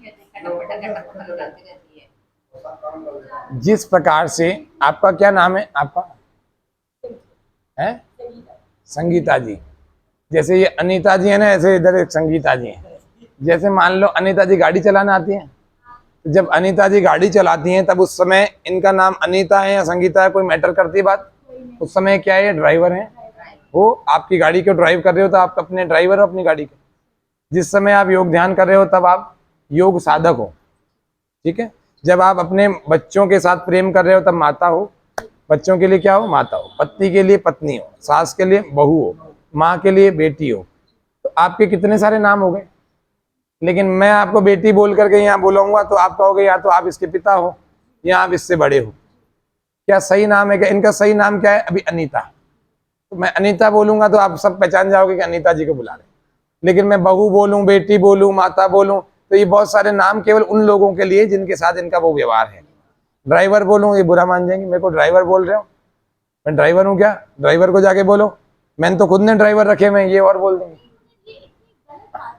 कटपटा करती रहती है। जिस प्रकार से, आपका क्या नाम है आपका? है संगीता जी। जैसे ये अनीता जी है ना, ऐसे इधर एक संगीता जी है। जैसे मान लो अनीता जी गाड़ी चलाना आती है, तो जब अनीता जी गाड़ी चलाती हैं तब उस समय इनका नाम अनीता है या संगीता है, कोई मैटर करती है बात? उस समय क्या है, ड्राइवर है। वो आपकी गाड़ी को ड्राइव कर रहे हो तो आप अपने ड्राइवर हो अपनी गाड़ी के। जिस समय आप योग ध्यान कर रहे हो तब आप योग साधक हो, ठीक है। जब आप अपने बच्चों के साथ प्रेम कर रहे हो तब माता हो, बच्चों के लिए क्या हो? माता हो। पत्नी के लिए पत्नी हो, सास के लिए बहू हो, माँ के लिए बेटी हो। तो आपके कितने सारे नाम हो गए। लेकिन मैं आपको बेटी बोल करके यहाँ बोलूंगा तो आप कहोगे या तो आप इसके पिता हो या आप इससे बड़े हो। क्या सही नाम है? क्या इनका सही नाम क्या है? अभी अनीता। तो मैं अनीता बोलूंगा तो आप सब पहचान जाओगे कि अनीता जी को बुला रहे। लेकिन मैं बहू बोलूं, बेटी बोलूं, माता बोलूं, तो ये बहुत सारे नाम केवल उन लोगों के लिए जिनके साथ इनका वो व्यवहार है। ड्राइवर बोलूं, ये बुरा मान जाएंगे, मेरे को ड्राइवर बोल रहे हो, मैं ड्राइवर हूँ क्या? ड्राइवर को जाके बोलो, मैंने तो खुद ने ड्राइवर रखे, मैं ये और बोल देंगे। ये इतनी गलत बात है,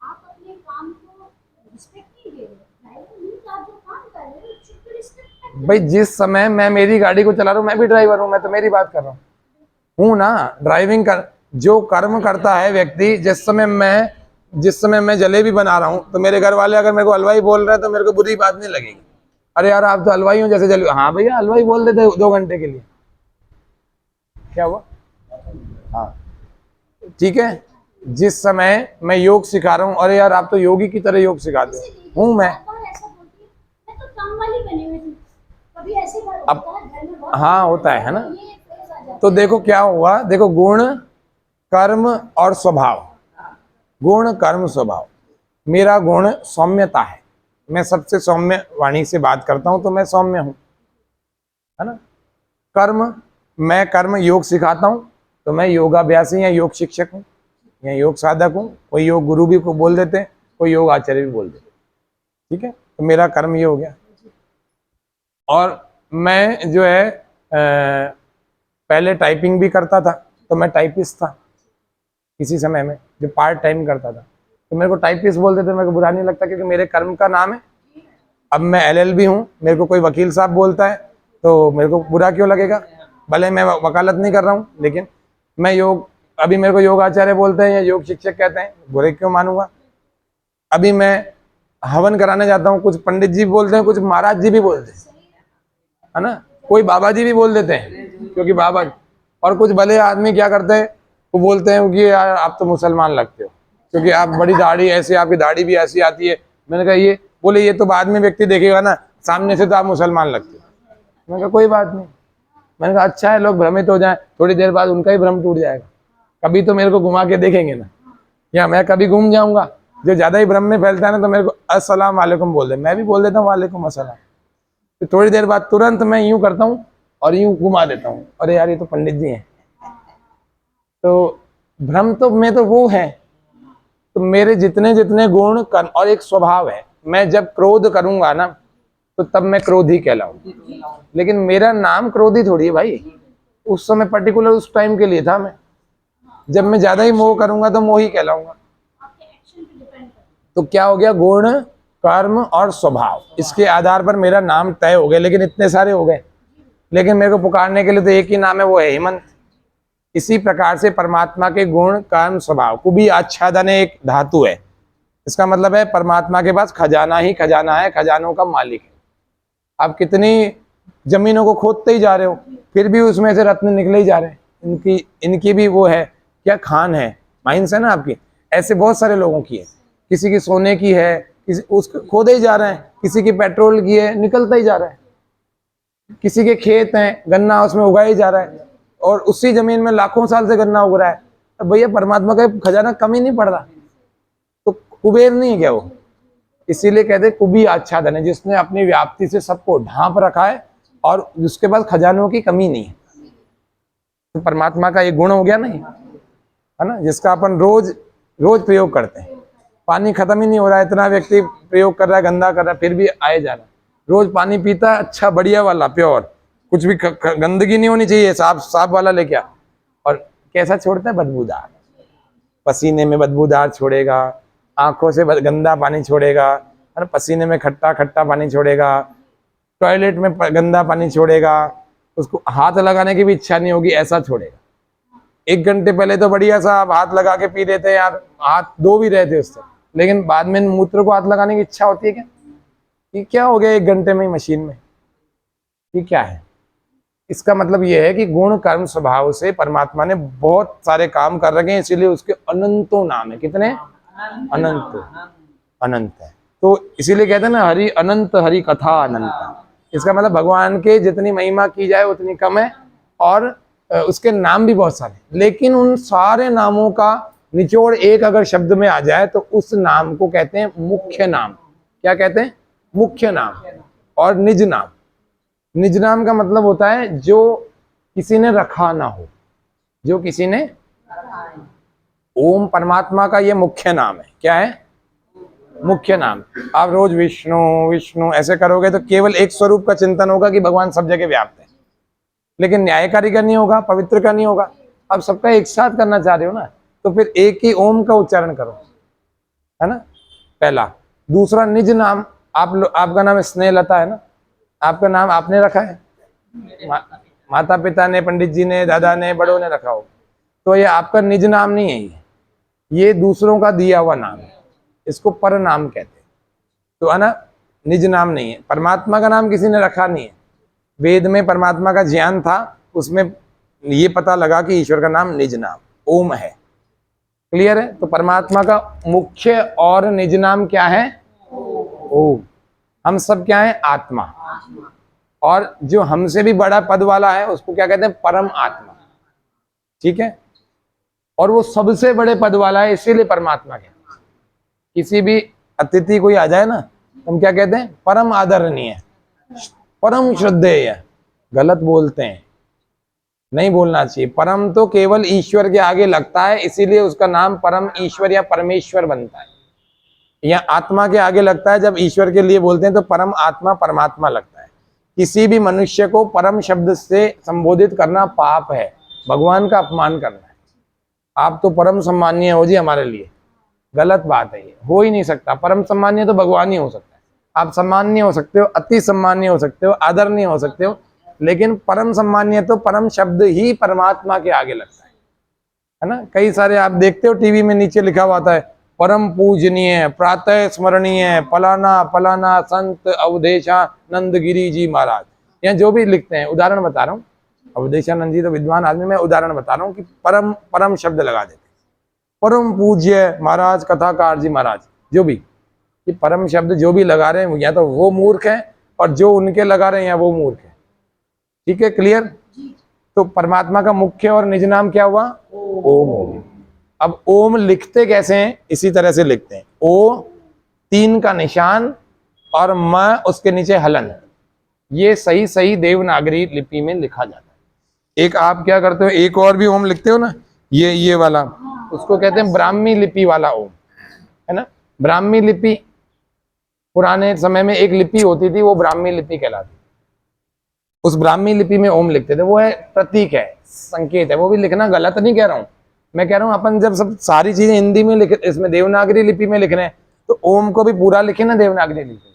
आप अपने काम को रिस्पेक्ट नहीं दे रहे। आप जो काम कर रहे हो उसको रिस्पेक्ट। भाई जिस समय मैं मेरी गाड़ी को चला रहा हूँ मैं भी ड्राइवर हूँ, मैं तो मेरी बात कर रहा हूँ ना। ड्राइविंग कर, जो कर्म करता है व्यक्ति, जिस समय मैं जलेबी बना रहा हूँ तो मेरे घर वाले अगर मेरे को हलवाई बोल रहे हैं तो मेरे को बुरी बात नहीं लगेगी। अरे यार आप तो हलवाई हो, जैसे जलेबी, हाँ भैया हलवाई बोल देते 2 घंटे के लिए, क्या हुआ? हाँ ठीक है। जिस समय मैं योग सिखा रहा हूँ, अरे यार आप तो योगी की तरह योग सिखाते हो, हूँ मैं। ऐसा बोलती है, मैं तो काम वाली बनी हुई थी, कभी ऐसे बात अब होता है घर में बहुत। हाँ होता है ना। ये एक फेज आ जाता तो देखो क्या हुआ, देखो गुण, कर्म और स्वभाव। गुण, कर्म, स्वभाव। मेरा गुण सौम्यता है, मैं सबसे सौम्य वाणी से बात करता हूं तो मैं सौम्य हूं, है ना। कर्म, मैं कर्म योग सिखाता हूं तो मैं योगाभ्यासी या योग शिक्षक हूं या योग साधक हूं। कोई योग गुरु भी को बोल देते हैं, कोई योग आचार्य भी बोल देते, ठीक है। तो मेरा कर्म ये हो गया। और मैं जो है पहले टाइपिंग भी करता था, तो मैं टाइपिस्ट था किसी समय में, जो पार्ट टाइम करता था। तो मेरे को टाइपिस्ट बोलते थे, मेरे को बुरा नहीं लगता क्योंकि मेरे कर्म का नाम है। अब मैं LLB हूँ, मेरे को कोई वकील साहब बोलता है तो मेरे को बुरा क्यों लगेगा? भले मैं वकालत नहीं कर रहा हूँ, लेकिन मैं योग, अभी मेरे को योग आचार्य बोलते हैं या योग शिक्षक कहते हैं, बुरे क्यों मानूंगा? अभी मैं हवन कराने जाता हूँ, कुछ पंडित जी बोलते हैं, कुछ महाराज जी भी बोलते हैं, है ना, कोई बाबा जी भी बोल देते हैं क्योंकि बाबा, और कुछ भले आदमी क्या करते हैं, वो बोलते हैं कि यार आप तो मुसलमान लगते हो क्योंकि आप बड़ी दाढ़ी ऐसी, आपकी दाढ़ी भी ऐसी आती है। मैंने कहा ये, बोले ये तो बाद में व्यक्ति देखेगा ना, सामने से तो आप मुसलमान लगते हो। मैंने कहा कोई बात नहीं। मैंने कहा अच्छा है, लोग भ्रमित हो जाएं, थोड़ी देर बाद उनका ही भ्रम टूट जाएगा। कभी तो मेरे को घुमा के देखेंगे ना, या मैं कभी घूम जाऊंगा। जो ज्यादा ही भ्रम में फैलता है ना, तो मेरे को अस्सलाम वालेकुम बोल दे, मैं भी बोल देता हूँ वालेकुम अस्सलाम। तो थोड़ी देर बाद तुरंत मैं यूं करता हूँ और यूं घुमा देता हूँ, अरे यार ये तो पंडित जी हैं। तो भ्रम तो में तो वो है। तो मेरे जितने जितने गुण कर्म और एक स्वभाव है, मैं जब क्रोध करूंगा ना तो तब मैं क्रोधी कहलाऊंगा, लेकिन मेरा नाम क्रोधी थोड़ी है भाई। उस समय पर्टिकुलर उस टाइम के लिए था मैं, जब मैं ज्यादा ही मोह करूंगा तो मोही कहलाऊंगा। आपके एक्शन पे डिपेंड करता तो क्या हो गया, गुण कर्म और स्वभाव, इसके आधार पर मेरा नाम तय हो गया। लेकिन इतने सारे हो गए, लेकिन मेरे को पुकारने के लिए तो एक ही नाम है, वो है हेमंत। इसी प्रकार से परमात्मा के गुण कर्म स्वभाव, कुबी आच्छादन एक धातु है, इसका मतलब है परमात्मा के पास खजाना ही खजाना है, खजानों का मालिक है। आप कितनी जमीनों को खोदते ही जा रहे हो, फिर भी उसमें से रत्न निकले ही जा रहे हैं। इनकी भी वो है, क्या खान है, माइंस है ना आपकी। ऐसे बहुत सारे लोगों की है, किसी की सोने की है, किसी उसको खोदे ही जा रहे हैं, किसी की पेट्रोल की है, निकलता ही जा रहा है, किसी के खेत हैं, गन्ना उसमें उगाया ही जा रहा है, और उसी जमीन में लाखों साल से गन्ना उग रहा है। अब भैया परमात्मा का खजाना कम ही नहीं पड़ रहा, तो कुबेर नहीं है क्या वो? इसीलिए कहते कुबी आच्छादन है, जिसने अपनी व्याप्ति से सबको ढांप रखा है और जिसके पास खजानों की कमी नहीं है। तो परमात्मा का ये गुण हो गया नहीं, है ना, जिसका अपन रोज रोज प्रयोग करते हैं। पानी खत्म ही नहीं हो रहा है, इतना व्यक्ति प्रयोग कर रहा है, गंदा कर रहा है, फिर भी आए जा रहा है। रोज पानी पीता है, अच्छा बढ़िया वाला प्योर, कुछ भी गंदगी नहीं होनी चाहिए, साफ साफ वाला लेके आ। और कैसा छोड़ता है? बदबूदार, पसीने में बदबूदार छोड़ेगा, आंखों से गंदा पानी छोड़ेगा, है ना, पसीने में खट्टा खट्टा पानी छोड़ेगा, टॉयलेट में गंदा पानी छोड़ेगा, उसको हाथ लगाने की भी इच्छा नहीं होगी, ऐसा छोड़ेगा। 1 घंटे पहले तो बढ़िया सा आप हाथ लगा के पी रहे थे यार, हाथ धो भी रहे थे उससे, लेकिन बाद में मूत्र को हाथ लगाने की इच्छा होती है क्या? ये क्या हो गया 1 घंटे में ही मशीन में? ये क्या है? इसका मतलब ये है कि गुण कर्म स्वभाव से परमात्मा ने बहुत सारे काम कर रखे हैं, इसीलिए उसके अनंतों नाम है। कितने? अनंत, अनंत है। तो इसीलिए कहते हैं ना, हरि अनंत, हरि कथा अनंत। इसका मतलब भगवान के जितनी महिमा की जाए उतनी कम है, और उसके नाम भी बहुत सारे, लेकिन उन सारे नामों का निचोड़ एक अगर शब्द में आ जाए तो उस नाम को कहते हैं मुख्य नाम। क्या कहते हैं? मुख्य नाम और निज नाम। निज नाम का मतलब होता है जो किसी ने रखा ना हो, जो किसी ने। ओम परमात्मा का ये मुख्य नाम है। क्या है? मुख्य नाम। आप रोज विष्णु विष्णु ऐसे करोगे तो केवल एक स्वरूप का चिंतन होगा कि भगवान सब जगह व्याप्त है, लेकिन न्यायकारी का नहीं होगा, पवित्र का नहीं होगा। आप सबका एक साथ करना चाह रहे हो ना, तो फिर एक ही ओम का उच्चारण करो, है ना, पहला। दूसरा निज नाम। आपका नाम स्नेहलता है ना, आपका नाम आपने रखा है, माता पिता ने, पंडित जी ने, दादा ने, बड़ों ने रखा हो, तो ये आपका निज नाम नहीं है, ये दूसरों का दिया हुआ नाम है, इसको पर नाम कहते हैं। तो है ना, निज नाम नहीं है। परमात्मा का नाम किसी ने रखा नहीं है। वेद में परमात्मा का ज्ञान था, उसमें ये पता लगा कि ईश्वर का नाम निज नाम ओम है। क्लियर है? तो परमात्मा का मुख्य और निज नाम क्या है? ओम। हम सब क्या है? आत्मा। और जो हमसे भी बड़ा पद वाला है उसको क्या कहते हैं? परम आत्मा। ठीक है? और वो सबसे बड़े पद वाला है, इसीलिए परमात्मा कहते हैं। किसी भी अतिथि कोई आ जाए ना, हम क्या कहते हैं? परम आदरणीय, परम श्रद्धेय। गलत बोलते हैं, नहीं बोलना चाहिए। परम तो केवल ईश्वर के आगे लगता है, इसीलिए उसका नाम परम ईश्वर या परमेश्वर बनता है। या आत्मा के आगे लगता है, जब ईश्वर के लिए बोलते हैं तो परम आत्मा परमात्मा लगता है। किसी भी मनुष्य को परम शब्द से संबोधित करना पाप है, भगवान का अपमान करना है। आप तो परम सम्मानीय हो जी हमारे लिए, गलत बात है, ये हो ही नहीं सकता। परम सम्मानीय तो भगवान ही हो सकता है। आप सम्मानीय हो सकते हो, अति सम्मानीय हो सकते हो, आदरणीय हो सकते हो, लेकिन परम सम्मानीय तो परम शब्द ही परमात्मा के आगे लगता है ना। कई सारे आप देखते हो टीवी में नीचे लिखा हुआ आता है परम पूजनीय प्रातः स्मरणीय फलाना फलाना संत अवधेशानंद गिरी जी महाराज, या जो भी लिखते हैं, उदाहरण बता रहा हूँ। अवधेशानंद जी तो विद्वान आदमी, मैं उदाहरण बता रहा हूँ कि परम परम शब्द लगा देते, परम पूज्य महाराज कथाकार जी महाराज, जो भी ये परम शब्द जो भी लगा रहे हैं या तो वो मूर्ख है, और जो उनके लगा रहे हैं या वो मूर्ख है। ठीक है, क्लियर। तो परमात्मा का मुख्य और निज नाम क्या हुआ? ओम हो गया। अब ओम लिखते कैसे हैं? इसी तरह से लिखते हैं, ओ 3 का निशान और म उसके नीचे हलन, ये सही सही देवनागरी लिपि में लिखा जाता है। एक आप क्या करते हो, एक और भी ओम लिखते हो ना, ये वाला, उसको कहते हैं ब्राह्मी लिपि वाला ओम, है ना। ब्राह्मी लिपि पुराने समय में एक लिपि होती थी, वो ब्राह्मी लिपि कहलाती। उस ब्राह्मी लिपि में ओम लिखते थे, वो है प्रतीक है, संकेत है। वो भी लिखना गलत नहीं कह रहा हूं मैं, कह रहा हूं अपन जब सब सारी चीजें हिंदी में लिख, इसमें देवनागरी लिपि में लिख रहे हैं, तो ओम को भी पूरा लिखे ना देवनागरी लिपि।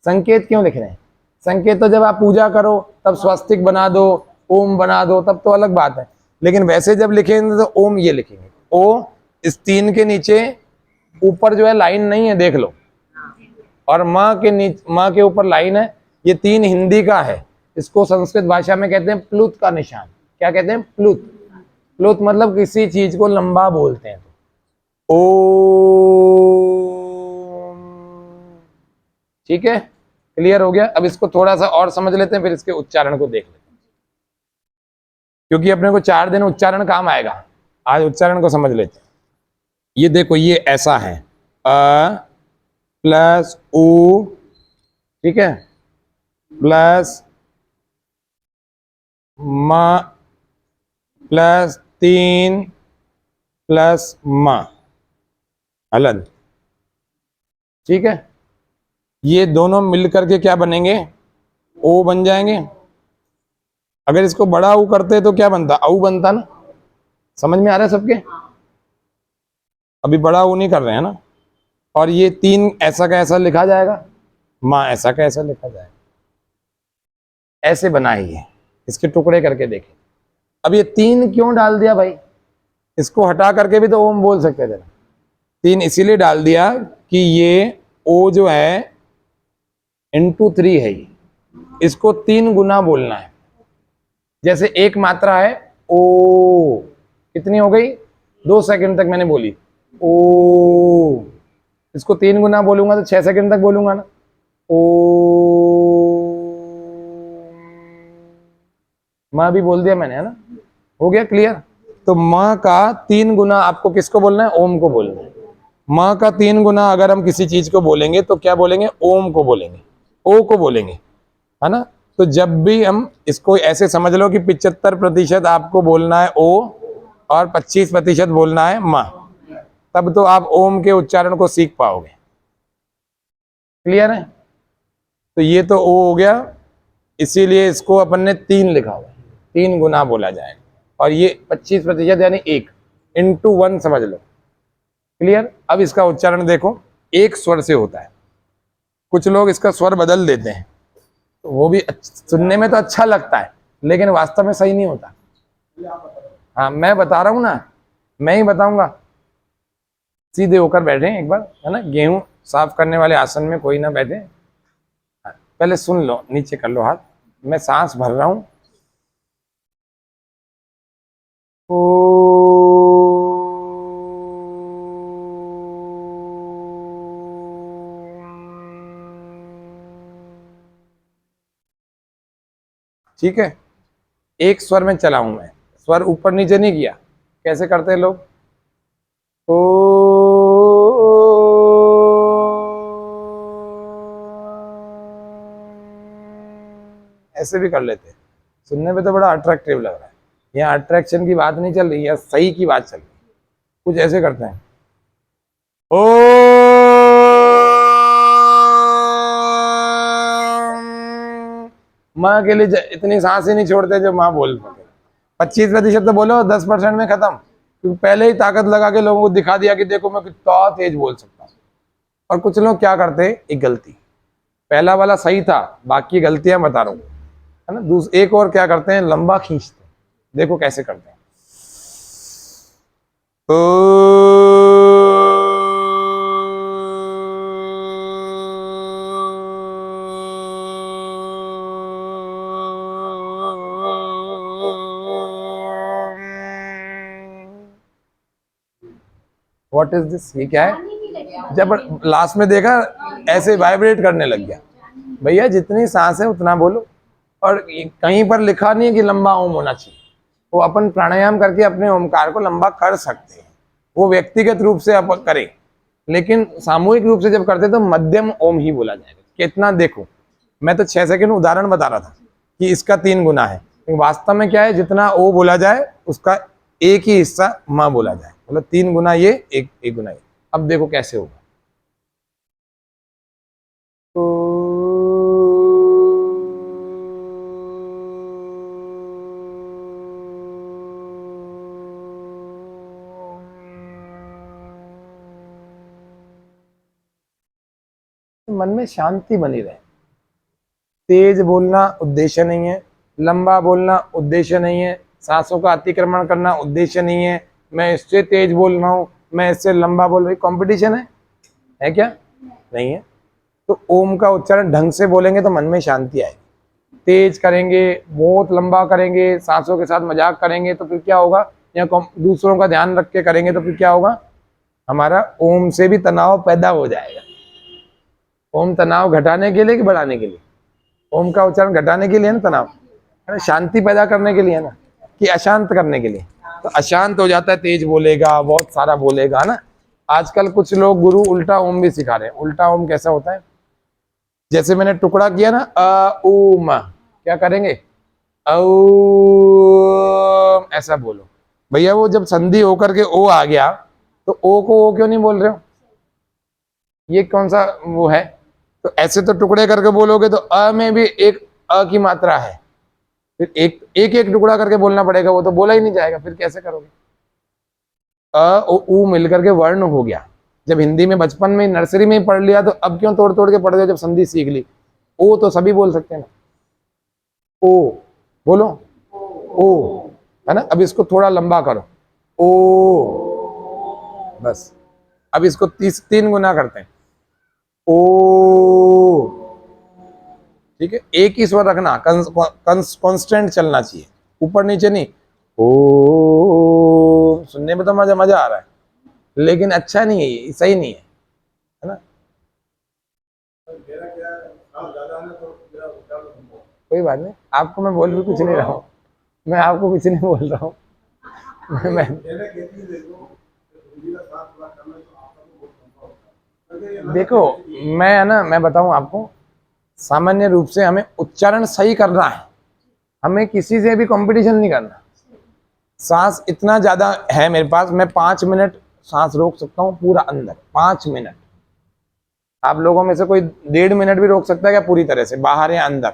संकेत क्यों लिख रहे हैं? संकेत तो जब आप पूजा करो तब स्वस्तिक बना दो, ओम बना दो, तब तो अलग बात है। लेकिन वैसे जब लिखेंगे तो ओम ये लिखेंगे। ओ इस 3 के नीचे ऊपर जो है लाइन नहीं है, देख लो, और माँ के नीचे, माँ के ऊपर लाइन है। ये 3 हिंदी का है, इसको संस्कृत भाषा में कहते हैं प्लुत का निशान। क्या कहते हैं? प्लुत। प्लुत मतलब किसी चीज को लंबा बोलते हैं। ओ, ठीक है, क्लियर हो गया। अब इसको थोड़ा सा और समझ लेते हैं, फिर इसके उच्चारण को देख लेते हैं, क्योंकि अपने को 4 दिन उच्चारण काम आएगा। आज उच्चारण को समझ लेते हैं। ये देखो, ये ऐसा है, अ प्लस उ, ठीक है, प्लस म प्लस 3 प्लस म हलन, ठीक है। ये दोनों मिलकर के क्या बनेंगे? ओ बन जाएंगे। अगर इसको बड़ा ऊ करते तो क्या बनता? औ बनता ना। समझ में आ रहा है सबके? अभी बड़ा ऊ नहीं कर रहे हैं ना। और ये 3 ऐसा का ऐसा लिखा जाएगा, माँ ऐसा का ऐसा लिखा जाएगा। ऐसे बनाइए, इसके टुकड़े करके देखें। अब ये 3 क्यों डाल दिया भाई? इसको हटा करके भी तो ओम बोल सकते थे। 3 इसीलिए डाल दिया कि ये ओ जो है इंटू 3 है, ये इसको 3 गुना बोलना है। जैसे एक मात्रा है ओ, कितनी हो गई? 2 सेकंड तक मैंने बोली ओ, इसको 3 गुना बोलूंगा तो 6 सेकंड तक बोलूंगा ना। ओ, माँ भी बोल दिया मैंने, है ना। हो गया क्लियर? तो माँ का 3 गुना आपको किसको बोलना है? ओम को बोलना है। माँ का 3 गुना अगर हम किसी चीज को बोलेंगे तो क्या बोलेंगे? ओम को बोलेंगे, ओ को बोलेंगे, है ना। तो जब भी हम इसको ऐसे समझ लो कि 75% आपको बोलना है ओ और 25% बोलना है माँ, तब तो आप ओम के उच्चारण को सीख पाओगे। क्लियर है? तो ये तो ओ हो गया, इसीलिए इसको अपन ने 3 लिखा हुआ है, 3 गुना बोला जाएगा। और ये 25% यानी 1 इंटू 1 समझ लो। क्लियर? अब इसका उच्चारण देखो, एक स्वर से होता है। कुछ लोग इसका स्वर बदल देते हैं, तो वो भी सुनने में तो अच्छा लगता है, लेकिन वास्तव में सही नहीं होता। हाँ, मैं बता रहा हूँ ना, मैं ही बताऊंगा। सीधे होकर बैठे एक बार, है ना, गेहूं साफ करने वाले आसन में कोई ना बैठे। पहले सुन लो, नीचे कर लो हाथ, मैं सांस भर रहा हूं। ठीक है, एक स्वर में चला हूं मैं, स्वर ऊपर नीचे नहीं किया। कैसे करते हैं लोग? ओ, ऐसे भी कर लेते हैं। सुनने में तो बड़ा अट्रैक्टिव लग रहा है। यहाँ अट्रैक्शन की बात नहीं चल रही है, सही की बात चल रही है। कुछ ऐसे करते हैं, ओ, माँ के लिए इतनी सांस ही नहीं छोड़ते जो माँ बोल सके। 25% तो बोलो, 10% में खत्म। क्योंकि पहले ही ताकत लगा के लोगों को दिखा दिया कि देखो मैं कितना तेज बोल सकता हूँ। और कुछ लोग क्या करते हैं, एक गलती, पहला वाला सही था, बाकी गलतियां बता रहा हूँ, है ना। एक और क्या करते हैं, लंबा खींचते हैं, देखो कैसे करते हैं। व्हाट इज दिस, ये क्या है? पानी भी लगे जब लास्ट में देखा ऐसे वाइब्रेट करने लग गया। भैया जितनी सांस है उतना बोलो, और कहीं पर लिखा नहीं है कि लंबा ओम होना चाहिए। वो अपन प्राणायाम करके अपने ओमकार को लंबा कर सकते हैं, वो व्यक्तिगत रूप से आप करें, लेकिन सामूहिक रूप से जब करते तो मध्यम ओम ही बोला जाएगा। कितना देखो, मैं तो 6 सेकंड उदाहरण बता रहा था कि इसका 3 गुना है, लेकिन वास्तव में क्या है, जितना ओ बोला जाए उसका एक ही हिस्सा माँ बोला जाए, मतलब 3 गुना ये, एक गुना ये। अब देखो कैसे होगा। मन में शांति बनी रहे। तेज बोलना उद्देश्य नहीं है, लंबा बोलना उद्देश्य नहीं है, सांसों का अतिक्रमण करना उद्देश्य नहीं है। मैं इससे तेज बोल रहा हूँ, मैं इससे लंबा बोल रही, कंपटीशन है क्या? नहीं है। तो ओम का उच्चारण ढंग से बोलेंगे तो मन में शांति आएगी। तेज करेंगे, बहुत लंबा करेंगे, सांसों के साथ मजाक करेंगे तो फिर क्या होगा, या दूसरों का ध्यान रख के करेंगे तो फिर क्या होगा, हमारा ओम से भी तनाव पैदा हो जाएगा। ओम तनाव घटाने के लिए कि बढ़ाने के लिए? ओम का उच्चारण घटाने के लिए ना, तनाव है ना, शांति पैदा करने के लिए ना, कि अशांत करने के लिए? तो अशांत हो जाता है, तेज बोलेगा, बहुत सारा बोलेगा ना। आजकल कुछ लोग गुरु उल्टा ओम भी सिखा रहे हैं। उल्टा ओम कैसा होता है, जैसे मैंने टुकड़ा किया ना, अ उ म, क्या करेंगे, औ, ऐसा बोलो। भैया वो जब संधि होकर के ओ आ गया तो ओ को ओ क्यों नहीं बोल रहे हो? ये कौन सा वो है? तो ऐसे तो टुकड़े करके बोलोगे तो अ में भी एक अ की मात्रा है, फिर एक एक टुकड़ा करके बोलना पड़ेगा, वो तो बोला ही नहीं जाएगा, फिर कैसे करोगे? अ उ मिलकर के वर्ण हो गया। जब हिंदी में बचपन में नर्सरी में ही पढ़ लिया तो अब क्यों तोड़ तोड़ के पढ़ रहे हो, जब संधि सीख ली? ओ तो सभी बोल सकते हैं ना, ओ बोलो, ओ, है ना। अब इसको थोड़ा लंबा करो, ओ, बस। अब इसको 3 गुना करते हैं, ओ, ठीक है। एक ही स्वर रखना, कांस्टेंट चलना चाहिए, ऊपर नीचे नहीं। ओ सुनने में तो मजा मजा आ रहा है, लेकिन अच्छा नहीं है, ये सही नहीं है ना। कोई बात नहीं, आपको मैं बोल भी कुछ नहीं रहा हूँ, मैं आपको कुछ नहीं बोल रहा हूँ। मैं देखो, मैं है ना, मैं बताऊं आपको, सामान्य रूप से हमें उच्चारण सही करना है, हमें किसी से भी कंपटीशन नहीं करना। सांस इतना ज्यादा है मेरे पास, मैं 5 मिनट सांस रोक सकता हूँ पूरा अंदर, 5 मिनट। आप लोगों में से कोई 1.5 मिनट भी रोक सकता है क्या पूरी तरह से, बाहर या अंदर?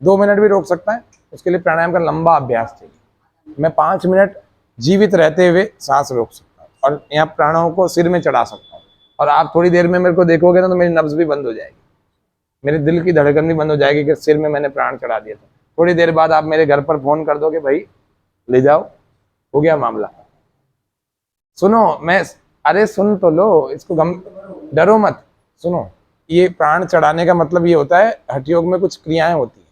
2 मिनट भी रोक सकता है? उसके लिए प्राणायाम का लंबा अभ्यास चाहिए। मैं 5 मिनट जीवित रहते हुए सांस रोक सकता हूँ, और यहाँ प्राणों को सिर में चढ़ा सकता हूँ। और आप थोड़ी देर में मेरे को देखोगे ना तो मेरी नब्ज भी बंद हो जाएगी, मेरे दिल की धड़कन भी बंद हो जाएगी कि सिर में मैंने प्राण चढ़ा दिया था। थोड़ी देर बाद आप मेरे घर पर फोन कर दोगे, भाई ले जाओ, हो गया मामला। सुनो, मैं, अरे सुन तो लो, इसको डरो मत, सुनो। ये प्राण चढ़ाने का मतलब ये होता है, हठ योग में कुछ क्रियाएं होती है।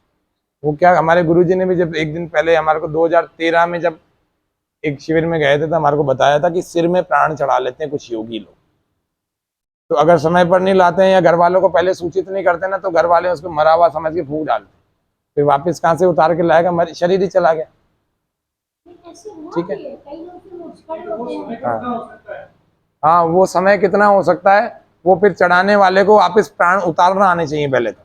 वो क्या, हमारे गुरुजी ने भी जब एक दिन पहले हमारे को 2013 में जब एक शिविर में गए थे तो हमारे को बताया था कि सिर में प्राण चढ़ा लेते हैं कुछ योगी लोग। तो अगर समय पर नहीं लाते हैं या घर वालों को पहले सूचित नहीं करते ना, तो घर वाले उसको मरा हुआ समझ के फूंक डालते, फिर वापस कहाँ से उतार के लाएगा, शरीर ही चला गया। ठीक है, कई लोग तो मुझ होते हैं। हाँ हाँ, वो समय कितना हो सकता है, वो फिर चढ़ाने वाले को वापस प्राण उतारना आने चाहिए पहले तो,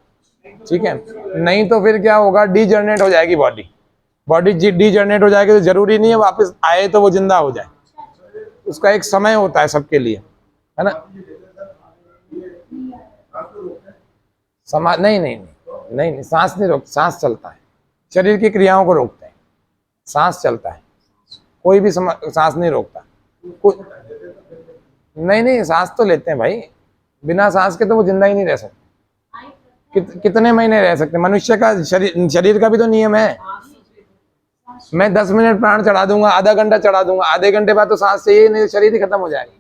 ठीक है। नहीं तो फिर क्या होगा, डीजनरेट हो जाएगी बॉडी, डीजनरेट हो जाएगी, तो जरूरी नहीं है वापस आए तो वो जिंदा हो जाए, उसका एक समय होता है सबके लिए, है ना। नहीं नहीं नहीं नहीं नहीं, सांस नहीं रोक, सांस चलता है, शरीर की क्रियाओं को रोकते हैं, सांस चलता है, कोई भी सांस नहीं रोकता। नहीं नहीं, सांस तो लेते हैं भाई, बिना सांस के तो वो जिंदा ही नहीं रह सकते। कितने महीने रह सकते हैं? मनुष्य का शरीर का भी तो नियम है। मैं 10 मिनट प्राण चढ़ा दूंगा, आधा घंटा चढ़ा दूंगा, आधे घंटे बाद तो सांस चाहिए, नहीं तो शरीर ही खत्म हो जाएगा।